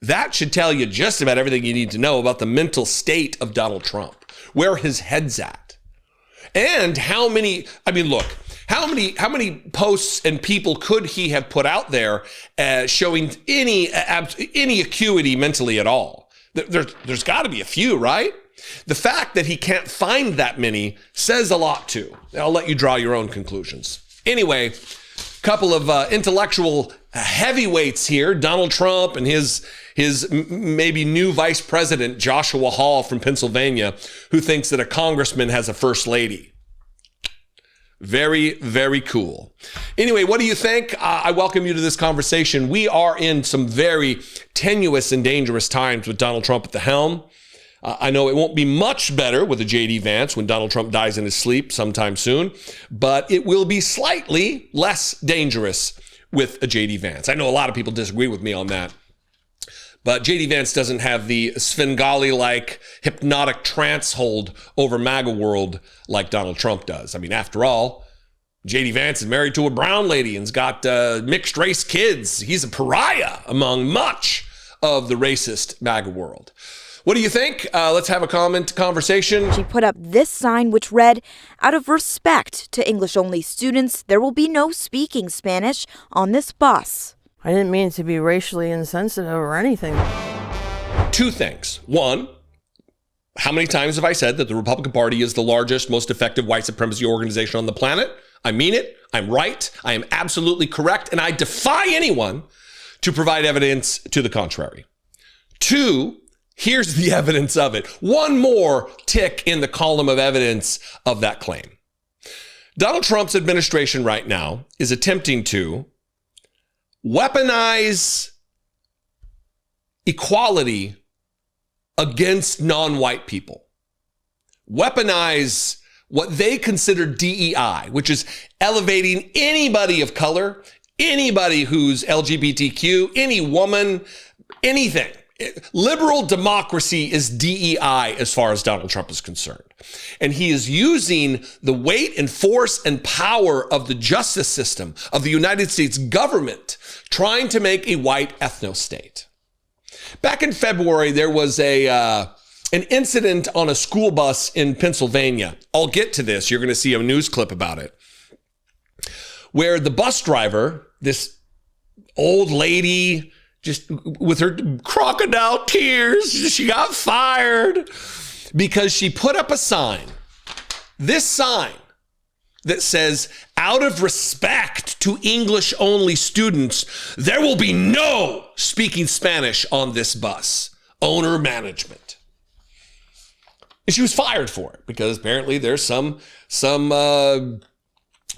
That should tell you just about everything you need to know about the mental state of Donald Trump, where his head's at, and how many posts and people could he have put out there showing any acuity mentally at all? There's got to be a few, right? The fact that he can't find that many says a lot too. I'll let you draw your own conclusions. Anyway, couple of intellectual heavyweights here. Donald Trump and his maybe new vice president, Joshua Hall from Pennsylvania, who thinks that a congressman has a first lady. Very, very cool. Anyway, what do you think? I welcome you to this conversation. We are in some very tenuous and dangerous times with Donald Trump at the helm. I know it won't be much better with a J.D. Vance when Donald Trump dies in his sleep sometime soon, but it will be slightly less dangerous with a J.D. Vance. I know a lot of people disagree with me on that. But J.D. Vance doesn't have the Svengali-like hypnotic trance hold over MAGA world like Donald Trump does. I mean, after all, J.D. Vance is married to a brown lady and's got mixed race kids. He's a pariah among much of the racist MAGA world. What do you think? Let's have a conversation. She put up this sign which read, "Out of respect to English-only students, there will be no speaking Spanish on this bus." I didn't mean to be racially insensitive or anything. Two things. One, how many times have I said that the Republican Party is the largest, most effective white supremacy organization on the planet? I mean it. I'm right. I am absolutely correct. And I defy anyone to provide evidence to the contrary. Two, here's the evidence of it. One more tick in the column of evidence of that claim. Donald Trump's administration right now is attempting to weaponize equality against non-white people. Weaponize what they consider DEI, which is elevating anybody of color, anybody who's LGBTQ, any woman, anything. Liberal democracy is DEI as far as Donald Trump is concerned. And he is using the weight and force and power of the justice system, of the United States government, trying to make a white ethno-state. Back in February, there was an incident on a school bus in Pennsylvania. I'll get to this. You're going to see a news clip about it, where the bus driver, this old lady, just with her crocodile tears, she got fired because she put up a sign. This sign that says, out of respect to English only students, there will be no speaking Spanish on this bus. Owner management. And she was fired for it because apparently there's some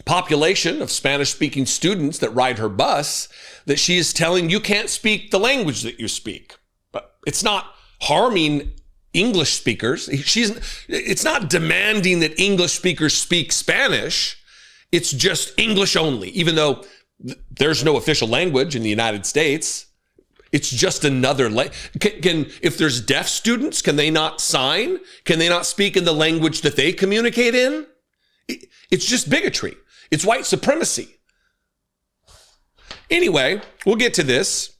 population of Spanish speaking students that ride her bus that she is telling you can't speak the language that you speak. But it's not harming English speakers. It's not demanding that English speakers speak Spanish. It's just English only, even though there's no official language in the United States. It's just another if there's deaf students, can they not sign? Can they not speak in the language that they communicate in? It's just bigotry. It's white supremacy. Anyway, we'll get to this.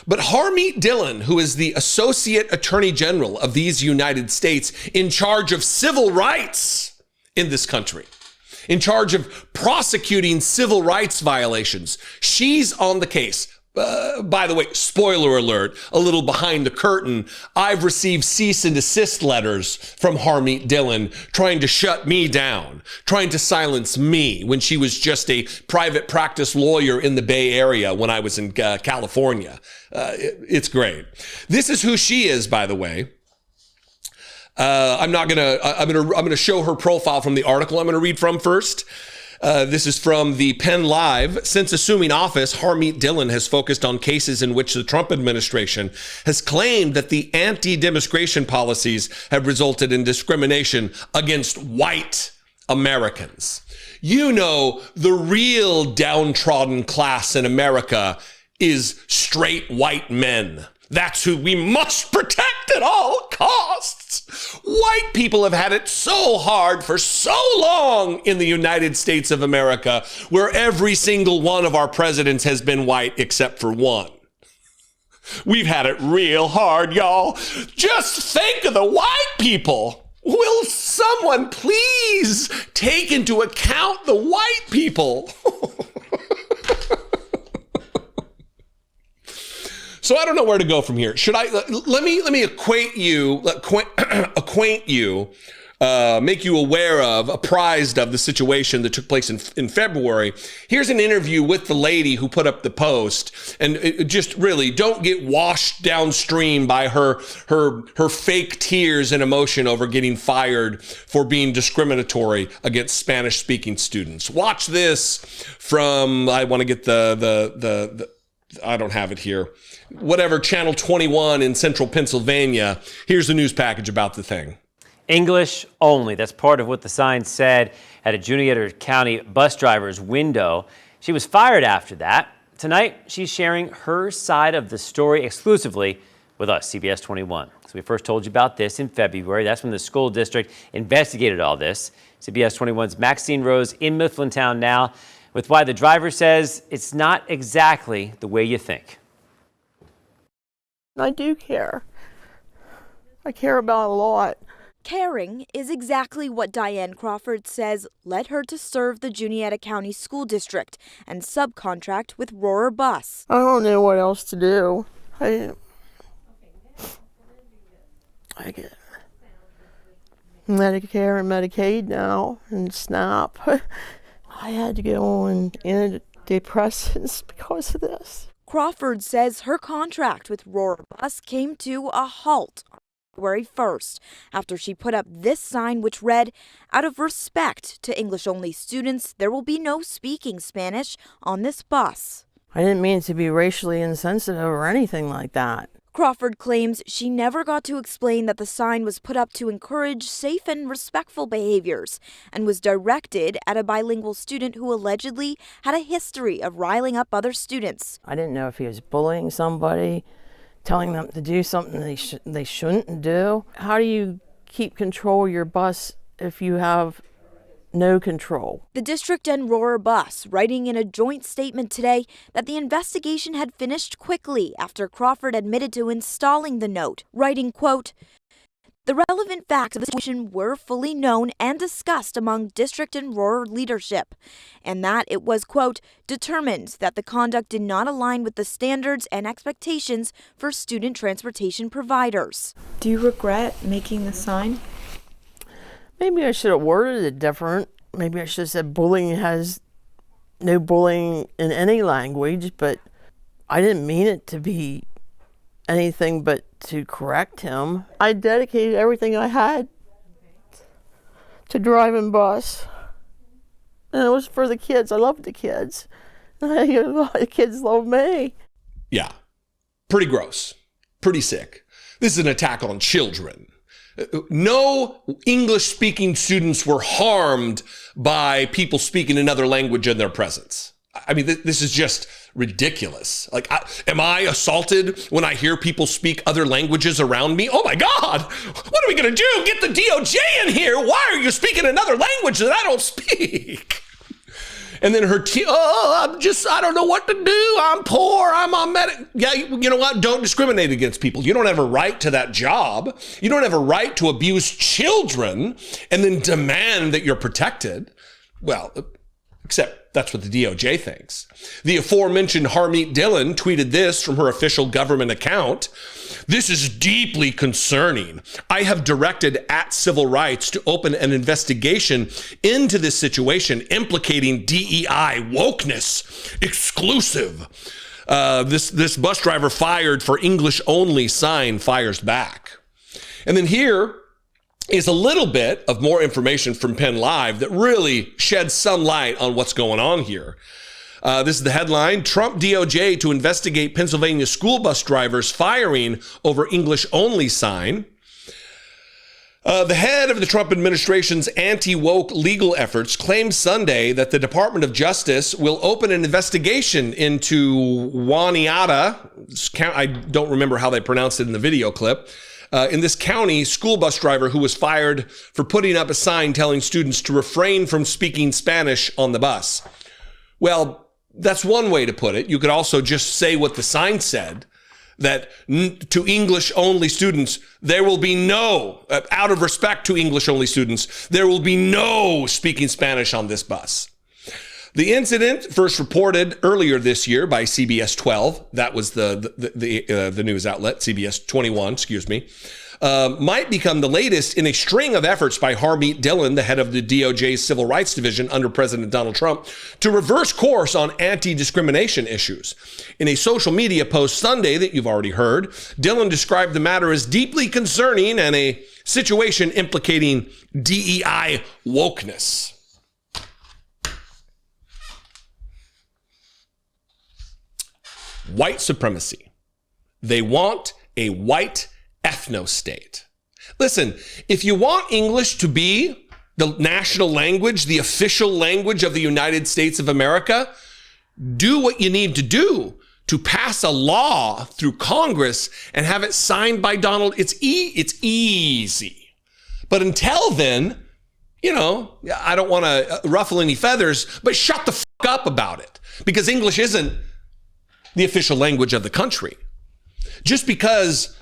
But Harmeet Dillon, who is the Associate Attorney General of these United States in charge of civil rights in this country, in charge of prosecuting civil rights violations, she's on the case. By the way, spoiler alert, a little behind the curtain, I've received cease and desist letters from Harmeet Dillon trying to shut me down, trying to silence me when she was just a private practice lawyer in the Bay Area when I was in California. It's great. This is who she is, by the way. I'm gonna show her profile from the article I'm gonna read from first. This is from the Penn Live. Since assuming office, Harmeet Dillon has focused on cases in which the Trump administration has claimed that the anti-demonstration policies have resulted in discrimination against white Americans. You know, the real downtrodden class in America is straight white men. That's who we must protect at all costs. White people have had it so hard for so long in the United States of America, where every single one of our presidents has been white except for one. We've had it real hard, y'all. Just think of the white people. Will someone please take into account the white people? So I don't know where to go from here. Should I let me acquaint you, make you aware of, apprised of the situation that took place in February. Here's an interview with the lady who put up the post, and just really don't get washed downstream by her fake tears and emotion over getting fired for being discriminatory against Spanish speaking students. Watch this from, I want to get the I don't have it here. Whatever, Channel 21 in central Pennsylvania. Here's the news package about the thing. English only. That's part of what the sign said at a Juniata County bus driver's window. She was fired after that. Tonight, she's sharing her side of the story exclusively with us, CBS 21. So we first told you about this in February. That's when the school district investigated all this. CBS 21's Maxine Rose in Mifflintown now with why the driver says it's not exactly the way you think. I do care. I care about a lot. Caring is exactly what Diane Crawford says led her to serve the Juniata County School District and subcontract with Rohrer Bus. I don't know what else to do. I get Medicare and Medicaid now and SNAP. I had to go on antidepressants because of this. Crawford says her contract with Rohrer Bus came to a halt on February 1st after she put up this sign which read, "Out of respect to English-only students, there will be no speaking Spanish on this bus." I didn't mean to be racially insensitive or anything like that. Crawford claims she never got to explain that the sign was put up to encourage safe and respectful behaviors and was directed at a bilingual student who allegedly had a history of riling up other students. I didn't know if he was bullying somebody, telling them to do something they shouldn't do. How do you keep control of your bus if you have no control. The district and Rohrer bus writing in a joint statement today that the investigation had finished quickly after Crawford admitted to installing the note, writing, quote, "The relevant facts of the situation were fully known and discussed among district and Rohrer leadership, and that it was, quote, determined that the conduct did not align with the standards and expectations for student transportation providers." Do you regret making the sign? Maybe I should have worded it different. Maybe I should have said bullying has no bullying in any language, but I didn't mean it to be anything but to correct him. I dedicated everything I had to driving bus. And it was for the kids. I loved the kids. The kids love me. Yeah, pretty gross, pretty sick. This is an attack on children. No English-speaking students were harmed by people speaking another language in their presence. I mean, this is just ridiculous. Like, am I assaulted when I hear people speak other languages around me? Oh my God, what are we gonna do? Get the DOJ in here. Why are you speaking another language that I don't speak? And then I don't know what to do. I'm poor. I'm on Yeah, you know what? Don't discriminate against people. You don't have a right to that job. You don't have a right to abuse children and then demand that you're protected. Well, except that's what the DOJ thinks. The aforementioned Harmeet Dillon tweeted this from her official government account. "This is deeply concerning. I have directed @Civil Rights to open an investigation into this situation implicating DEI wokeness. Exclusive. This bus driver fired for English only sign fires back." And then here is a little bit of more information from Penn Live that really sheds some light on what's going on here. This is the headline: Trump DOJ to investigate Pennsylvania school bus drivers firing over English only sign. The head of the Trump administration's anti-woke legal efforts claimed Sunday that the Department of Justice will open an investigation into Waniata. I don't remember how they pronounced it in the video clip. In this county, school bus driver who was fired for putting up a sign telling students to refrain from speaking Spanish on the bus. Well, that's one way to put it. You could also just say what the sign said, that to English only students, there will be no, out of respect to English only students, there will be no speaking Spanish on this bus. The incident, first reported earlier this year by CBS 12, that was the news outlet, CBS 21, might become the latest in a string of efforts by Harmeet Dillon, the head of the DOJ's Civil Rights Division under President Donald Trump, to reverse course on anti-discrimination issues. In a social media post Sunday that you've already heard, Dillon described the matter as deeply concerning and a situation implicating DEI wokeness. White supremacy. They want a white ethno-state. Listen, if you want English to be the national language, the official language of the United States of America, do what you need to do to pass a law through Congress and have it signed by Donald. It's easy. But until then, I don't want to ruffle any feathers, but shut the fuck up about it, because English isn't the official language of the country. Just because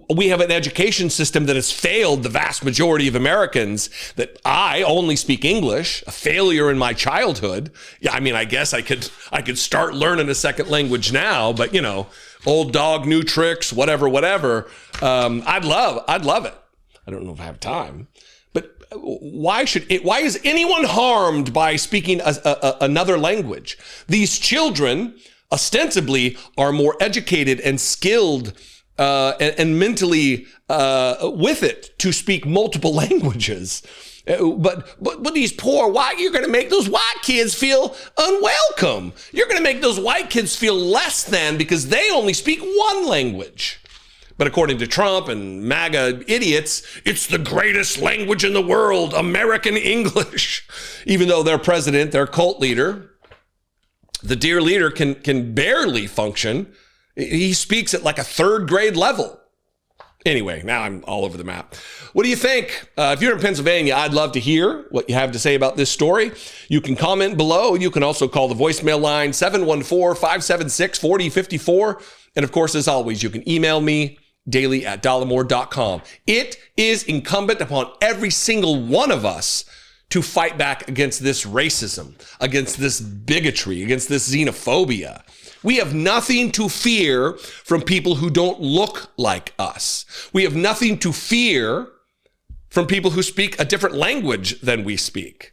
we have an education system that has failed the vast majority of Americans, that I only speak English, a failure in my childhood. Yeah, I mean, I guess I could start learning a second language now, but old dog, new tricks, whatever. I'd love it. I don't know if I have time. But why is anyone harmed by speaking another language? These children ostensibly are more educated and skilled and mentally with it to speak multiple languages. But these poor you're going to make those white kids feel unwelcome. You're going to make those white kids feel less than because they only speak one language. But according to Trump and MAGA idiots, it's the greatest language in the world, American English. Even though their president, their cult leader, the dear leader can barely function. He speaks at like a third grade level. Anyway, now I'm all over the map. What do you think? If you're in Pennsylvania, I'd love to hear what you have to say about this story. You can comment below. You can also call the voicemail line 714-576-4054. And of course, as always, you can email me daily@dollemore.com. It is incumbent upon every single one of us to fight back against this racism, against this bigotry, against this xenophobia. We have nothing to fear from people who don't look like us. We have nothing to fear from people who speak a different language than we speak.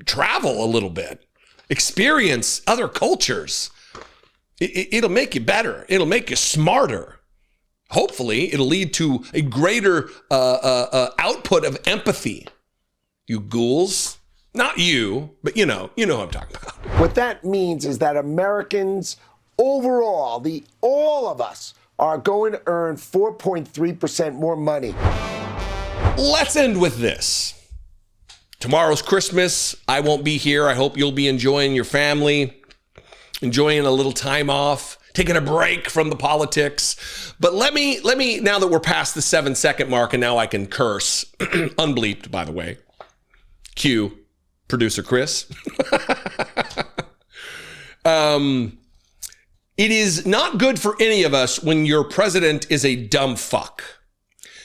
Travel a little bit. Experience other cultures. It'll make you better. It'll make you smarter. Hopefully, it'll lead to a greater output of empathy. You ghouls. Not you, but you know who I'm talking about. What that means is that Americans overall, all of us, are going to earn 4.3% more money. Let's end with this. Tomorrow's Christmas. I won't be here. I hope you'll be enjoying your family, enjoying a little time off, taking a break from the politics. But let me, now that we're past the 7-second mark and now I can curse, unbleeped, by the way. Cue producer Chris. It is not good for any of us when your president is a dumb fuck.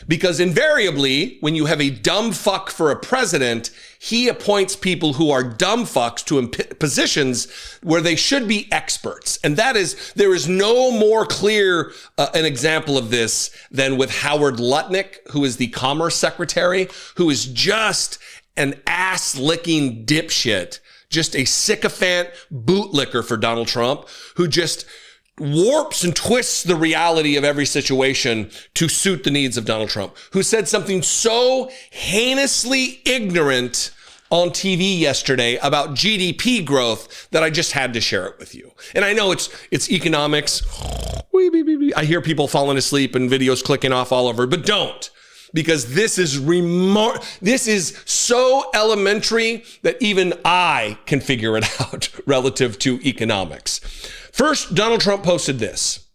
Because invariably, when you have a dumb fuck for a president, he appoints people who are dumb fucks to positions where they should be experts. And there is no more clear an example of this than with Howard Lutnick, who is the Commerce Secretary, who is just an ass-licking dipshit, just a sycophant bootlicker for Donald Trump, who just warps and twists the reality of every situation to suit the needs of Donald Trump, who said something so heinously ignorant on TV yesterday about GDP growth that I just had to share it with you. And I know it's economics. I hear people falling asleep and videos clicking off all over, but don't. Because this is so elementary that even I can figure it out relative to economics. First, Donald Trump posted this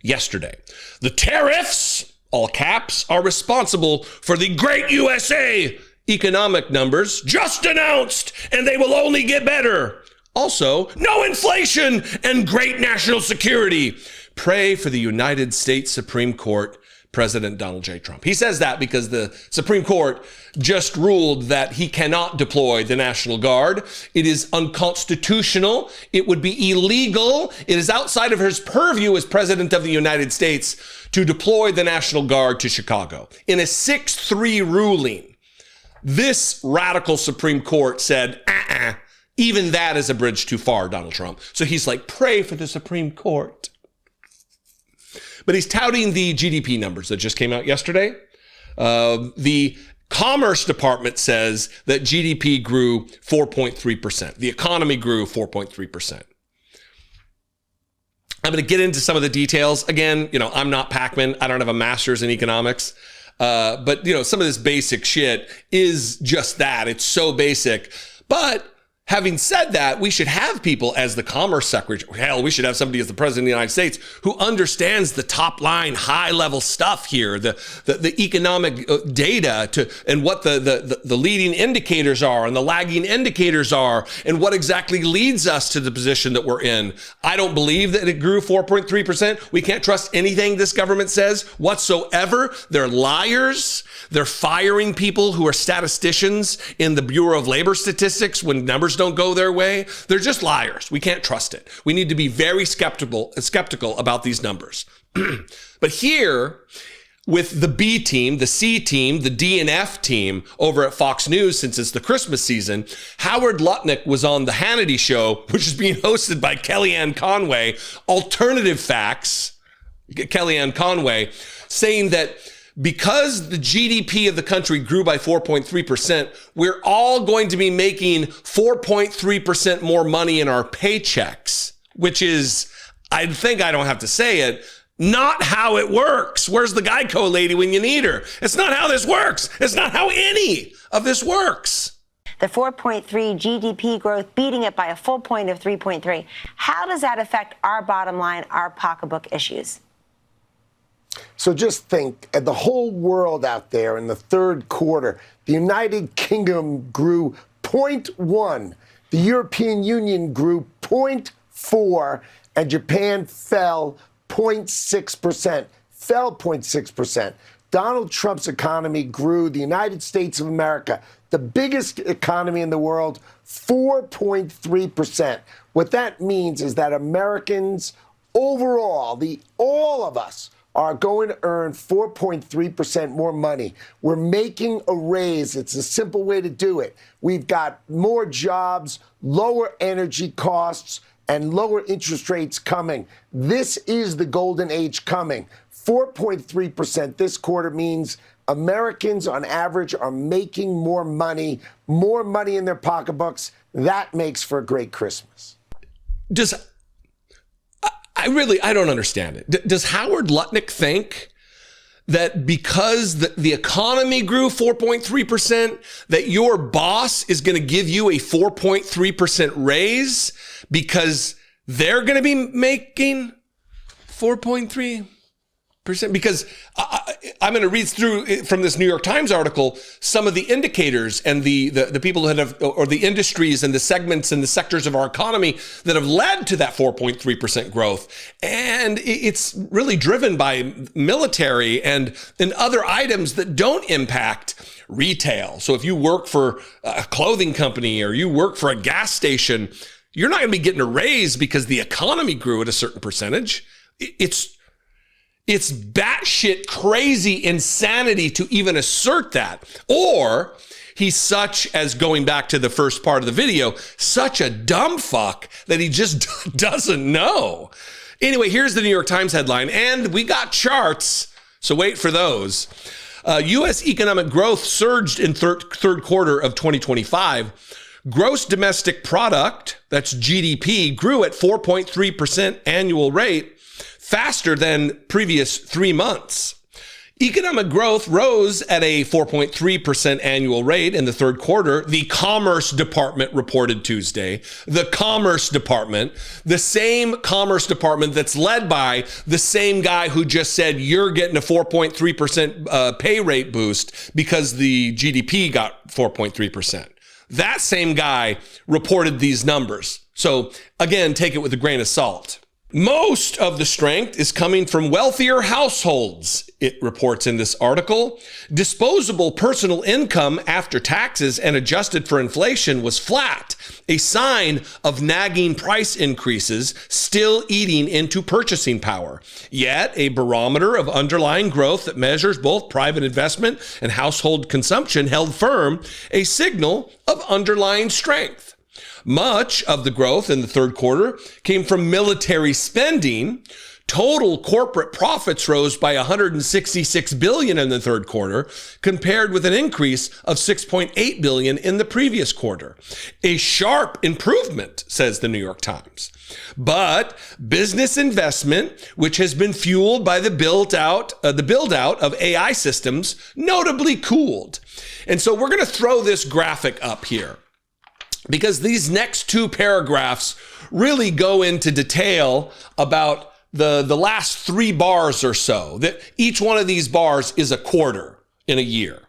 yesterday. The tariffs, all caps, are responsible for the great USA economic numbers just announced, and they will only get better. Also, no inflation and great national security. Pray for the United States Supreme Court, President Donald J. Trump. He says that because the Supreme Court just ruled that he cannot deploy the National Guard. It is unconstitutional. It would be illegal. It is outside of his purview as President of the United States to deploy the National Guard to Chicago. In a 6-3 ruling, this radical Supreme Court said, even that is a bridge too far, Donald Trump. So he's like, pray for the Supreme Court. But he's touting the GDP numbers that just came out yesterday. The Commerce Department says that GDP grew 4.3%. The economy grew 4.3%. I'm going to get into some of the details. Again, I'm not Pac-Man. I don't have a master's in economics. But some of this basic shit is just that. It's so basic. But having said that, we should have people as the Commerce Secretary. Hell, we should have somebody as the President of the United States who understands the top line, high level stuff here, the economic data and what the leading indicators are and the lagging indicators are and what exactly leads us to the position that we're in. I don't believe that it grew 4.3%. We can't trust anything this government says whatsoever. They're liars. They're firing people who are statisticians in the Bureau of Labor Statistics when numbers don't go their way. They're just liars. We can't trust it. We need to be very skeptical about these numbers. But here, with the B team, the C team, the D and F team over at Fox News, since it's the Christmas season, Howard Lutnick was on the Hannity show, which is being hosted by Kellyanne Conway, Alternative Facts, Kellyanne Conway, saying that because the GDP of the country grew by 4.3%, we're all going to be making 4.3% more money in our paychecks, which is, I think I don't have to say it, not how it works. Where's the Geico lady when you need her? It's not how this works. It's not how any of this works. The 4.3 GDP growth beating it by a full point of 3.3. How does that affect our bottom line, our pocketbook issues? So just think, the whole world out there in the third quarter, the United Kingdom grew 0.1, the European Union grew 0.4, and Japan fell 0.6%, fell 0.6%. Donald Trump's economy grew, the United States of America, the biggest economy in the world, 4.3%. What that means is that Americans overall, all of us, are going to earn 4.3% more money. We're making a raise. It's a simple way to do it. We've got more jobs, lower energy costs, and lower interest rates coming. This is the golden age coming. 4.3% this quarter means Americans on average are making more money in their pocketbooks. That makes for a great Christmas. I don't understand it. Does Howard Lutnick think that because the economy grew 4.3%, that your boss is going to give you a 4.3% raise because they're going to be making 4.3%? Because I'm going to read through from this New York Times article some of the indicators and the people that have, or the industries and the segments and the sectors of our economy that have led to that 4.3% growth. And it's really driven by military and other items that don't impact retail. So if you work for a clothing company or you work for a gas station, you're not going to be getting a raise because the economy grew at a certain percentage. It's batshit crazy insanity to even assert that. Or he's such, as going back to the first part of the video, such a dumb fuck that he just doesn't know. Anyway, here's the New York Times headline, and we got charts, so wait for those. U.S. economic growth surged in third quarter of 2025. Gross domestic product, that's GDP, grew at 4.3% annual rate, faster than previous 3 months. Economic growth rose at a 4.3% annual rate in the third quarter, the Commerce Department reported Tuesday. The Commerce Department, the same Commerce Department that's led by the same guy who just said you're getting a 4.3% pay rate boost because the GDP got 4.3%. That same guy reported these numbers. So again, take it with a grain of salt. Most of the strength is coming from wealthier households, it reports in this article. Disposable personal income after taxes and adjusted for inflation was flat, a sign of nagging price increases still eating into purchasing power. Yet, a barometer of underlying growth that measures both private investment and household consumption held firm, a signal of underlying strength. Much of the growth in the third quarter came from military spending. Total corporate profits rose by $166 billion in the third quarter, compared with an increase of $6.8 billion in the previous quarter. A sharp improvement, says the New York Times. But business investment, which has been fueled by the build-out of AI systems, notably cooled. And so we're going to throw this graphic up here, because these next two paragraphs really go into detail about the last 3 bars or so, that each one of these bars is a quarter in a year.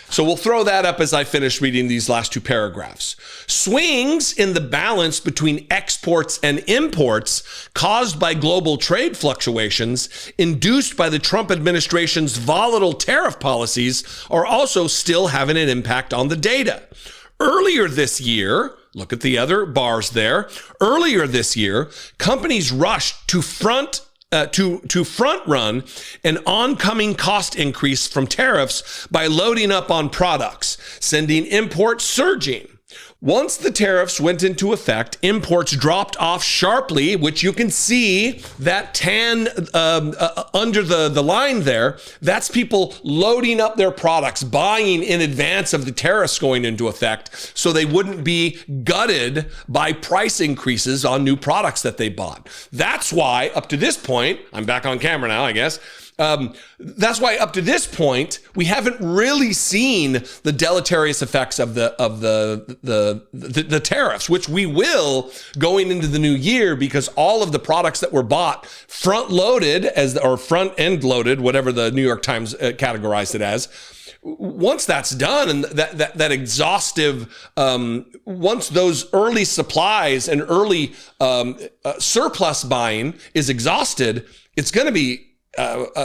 So we'll throw that up as I finish reading these last 2 paragraphs. Swings in the balance between exports and imports caused by global trade fluctuations induced by the Trump administration's volatile tariff policies are also still having an impact on the data. Earlier this year, look at the other bars there. Earlier this year, companies rushed to front run an oncoming cost increase from tariffs by loading up on products, sending imports surging. Once the tariffs went into effect, imports dropped off sharply, which you can see that tan under the line there. That's people loading up their products, buying in advance of the tariffs going into effect so they wouldn't be gutted by price increases on new products that they bought. That's why, up to this point, I'm back on camera now, I guess, That's why up to this point, we haven't really seen the deleterious effects of the tariffs, which we will going into the new year, because all of the products that were bought front end loaded, whatever the New York Times categorized it as. Once that's done, and that exhaustive, once those early supplies and early surplus buying is exhausted, it's going to be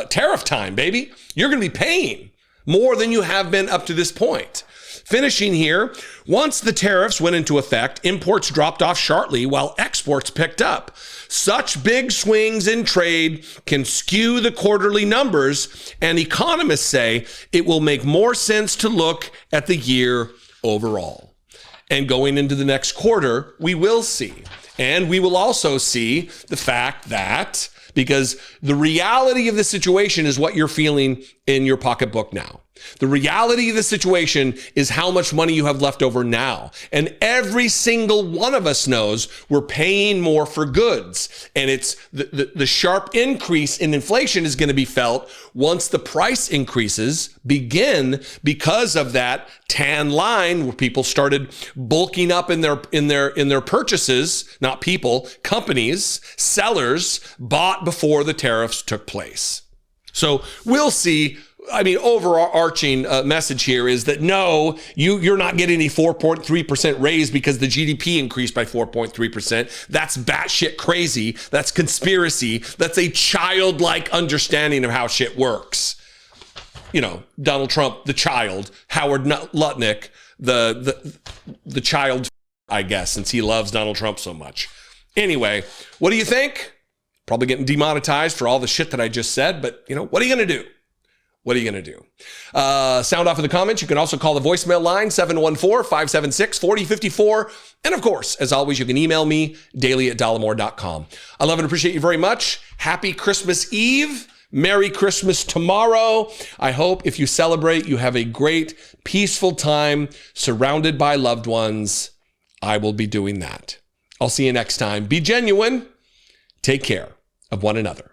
tariff time, baby. You're going to be paying more than you have been up to this point. Finishing here, once the tariffs went into effect, imports dropped off sharply while exports picked up. Such big swings in trade can skew the quarterly numbers, and economists say it will make more sense to look at the year overall. And going into the next quarter, we will see. And we will also see the fact that, because the reality of the situation is what you're feeling in your pocketbook now. The reality of the situation is how much money you have left over now. And every single one of us knows we're paying more for goods. And it's the sharp increase in inflation is going to be felt once the price increases begin, because of that tan line where people started bulking up in their purchases. Not people, companies, sellers bought before the tariffs took place. So we'll see. I mean, overarching message here is that no, you're not getting a 4.3% raise because the GDP increased by 4.3%. That's batshit crazy. That's conspiracy. That's a childlike understanding of how shit works. You know, Donald Trump, the child, Howard Lutnick, the child, I guess, since he loves Donald Trump so much. Anyway, what do you think? Probably getting demonetized for all the shit that I just said, but you know, what are you going to do? What are you going to do? Sound off in the comments. You can also call the voicemail line, 714-576-4054. And of course, as always, you can email me, daily@dollemore.com. I love and appreciate you very much. Happy Christmas Eve. Merry Christmas tomorrow. I hope if you celebrate, you have a great, peaceful time surrounded by loved ones. I will be doing that. I'll see you next time. Be genuine. Take care of one another.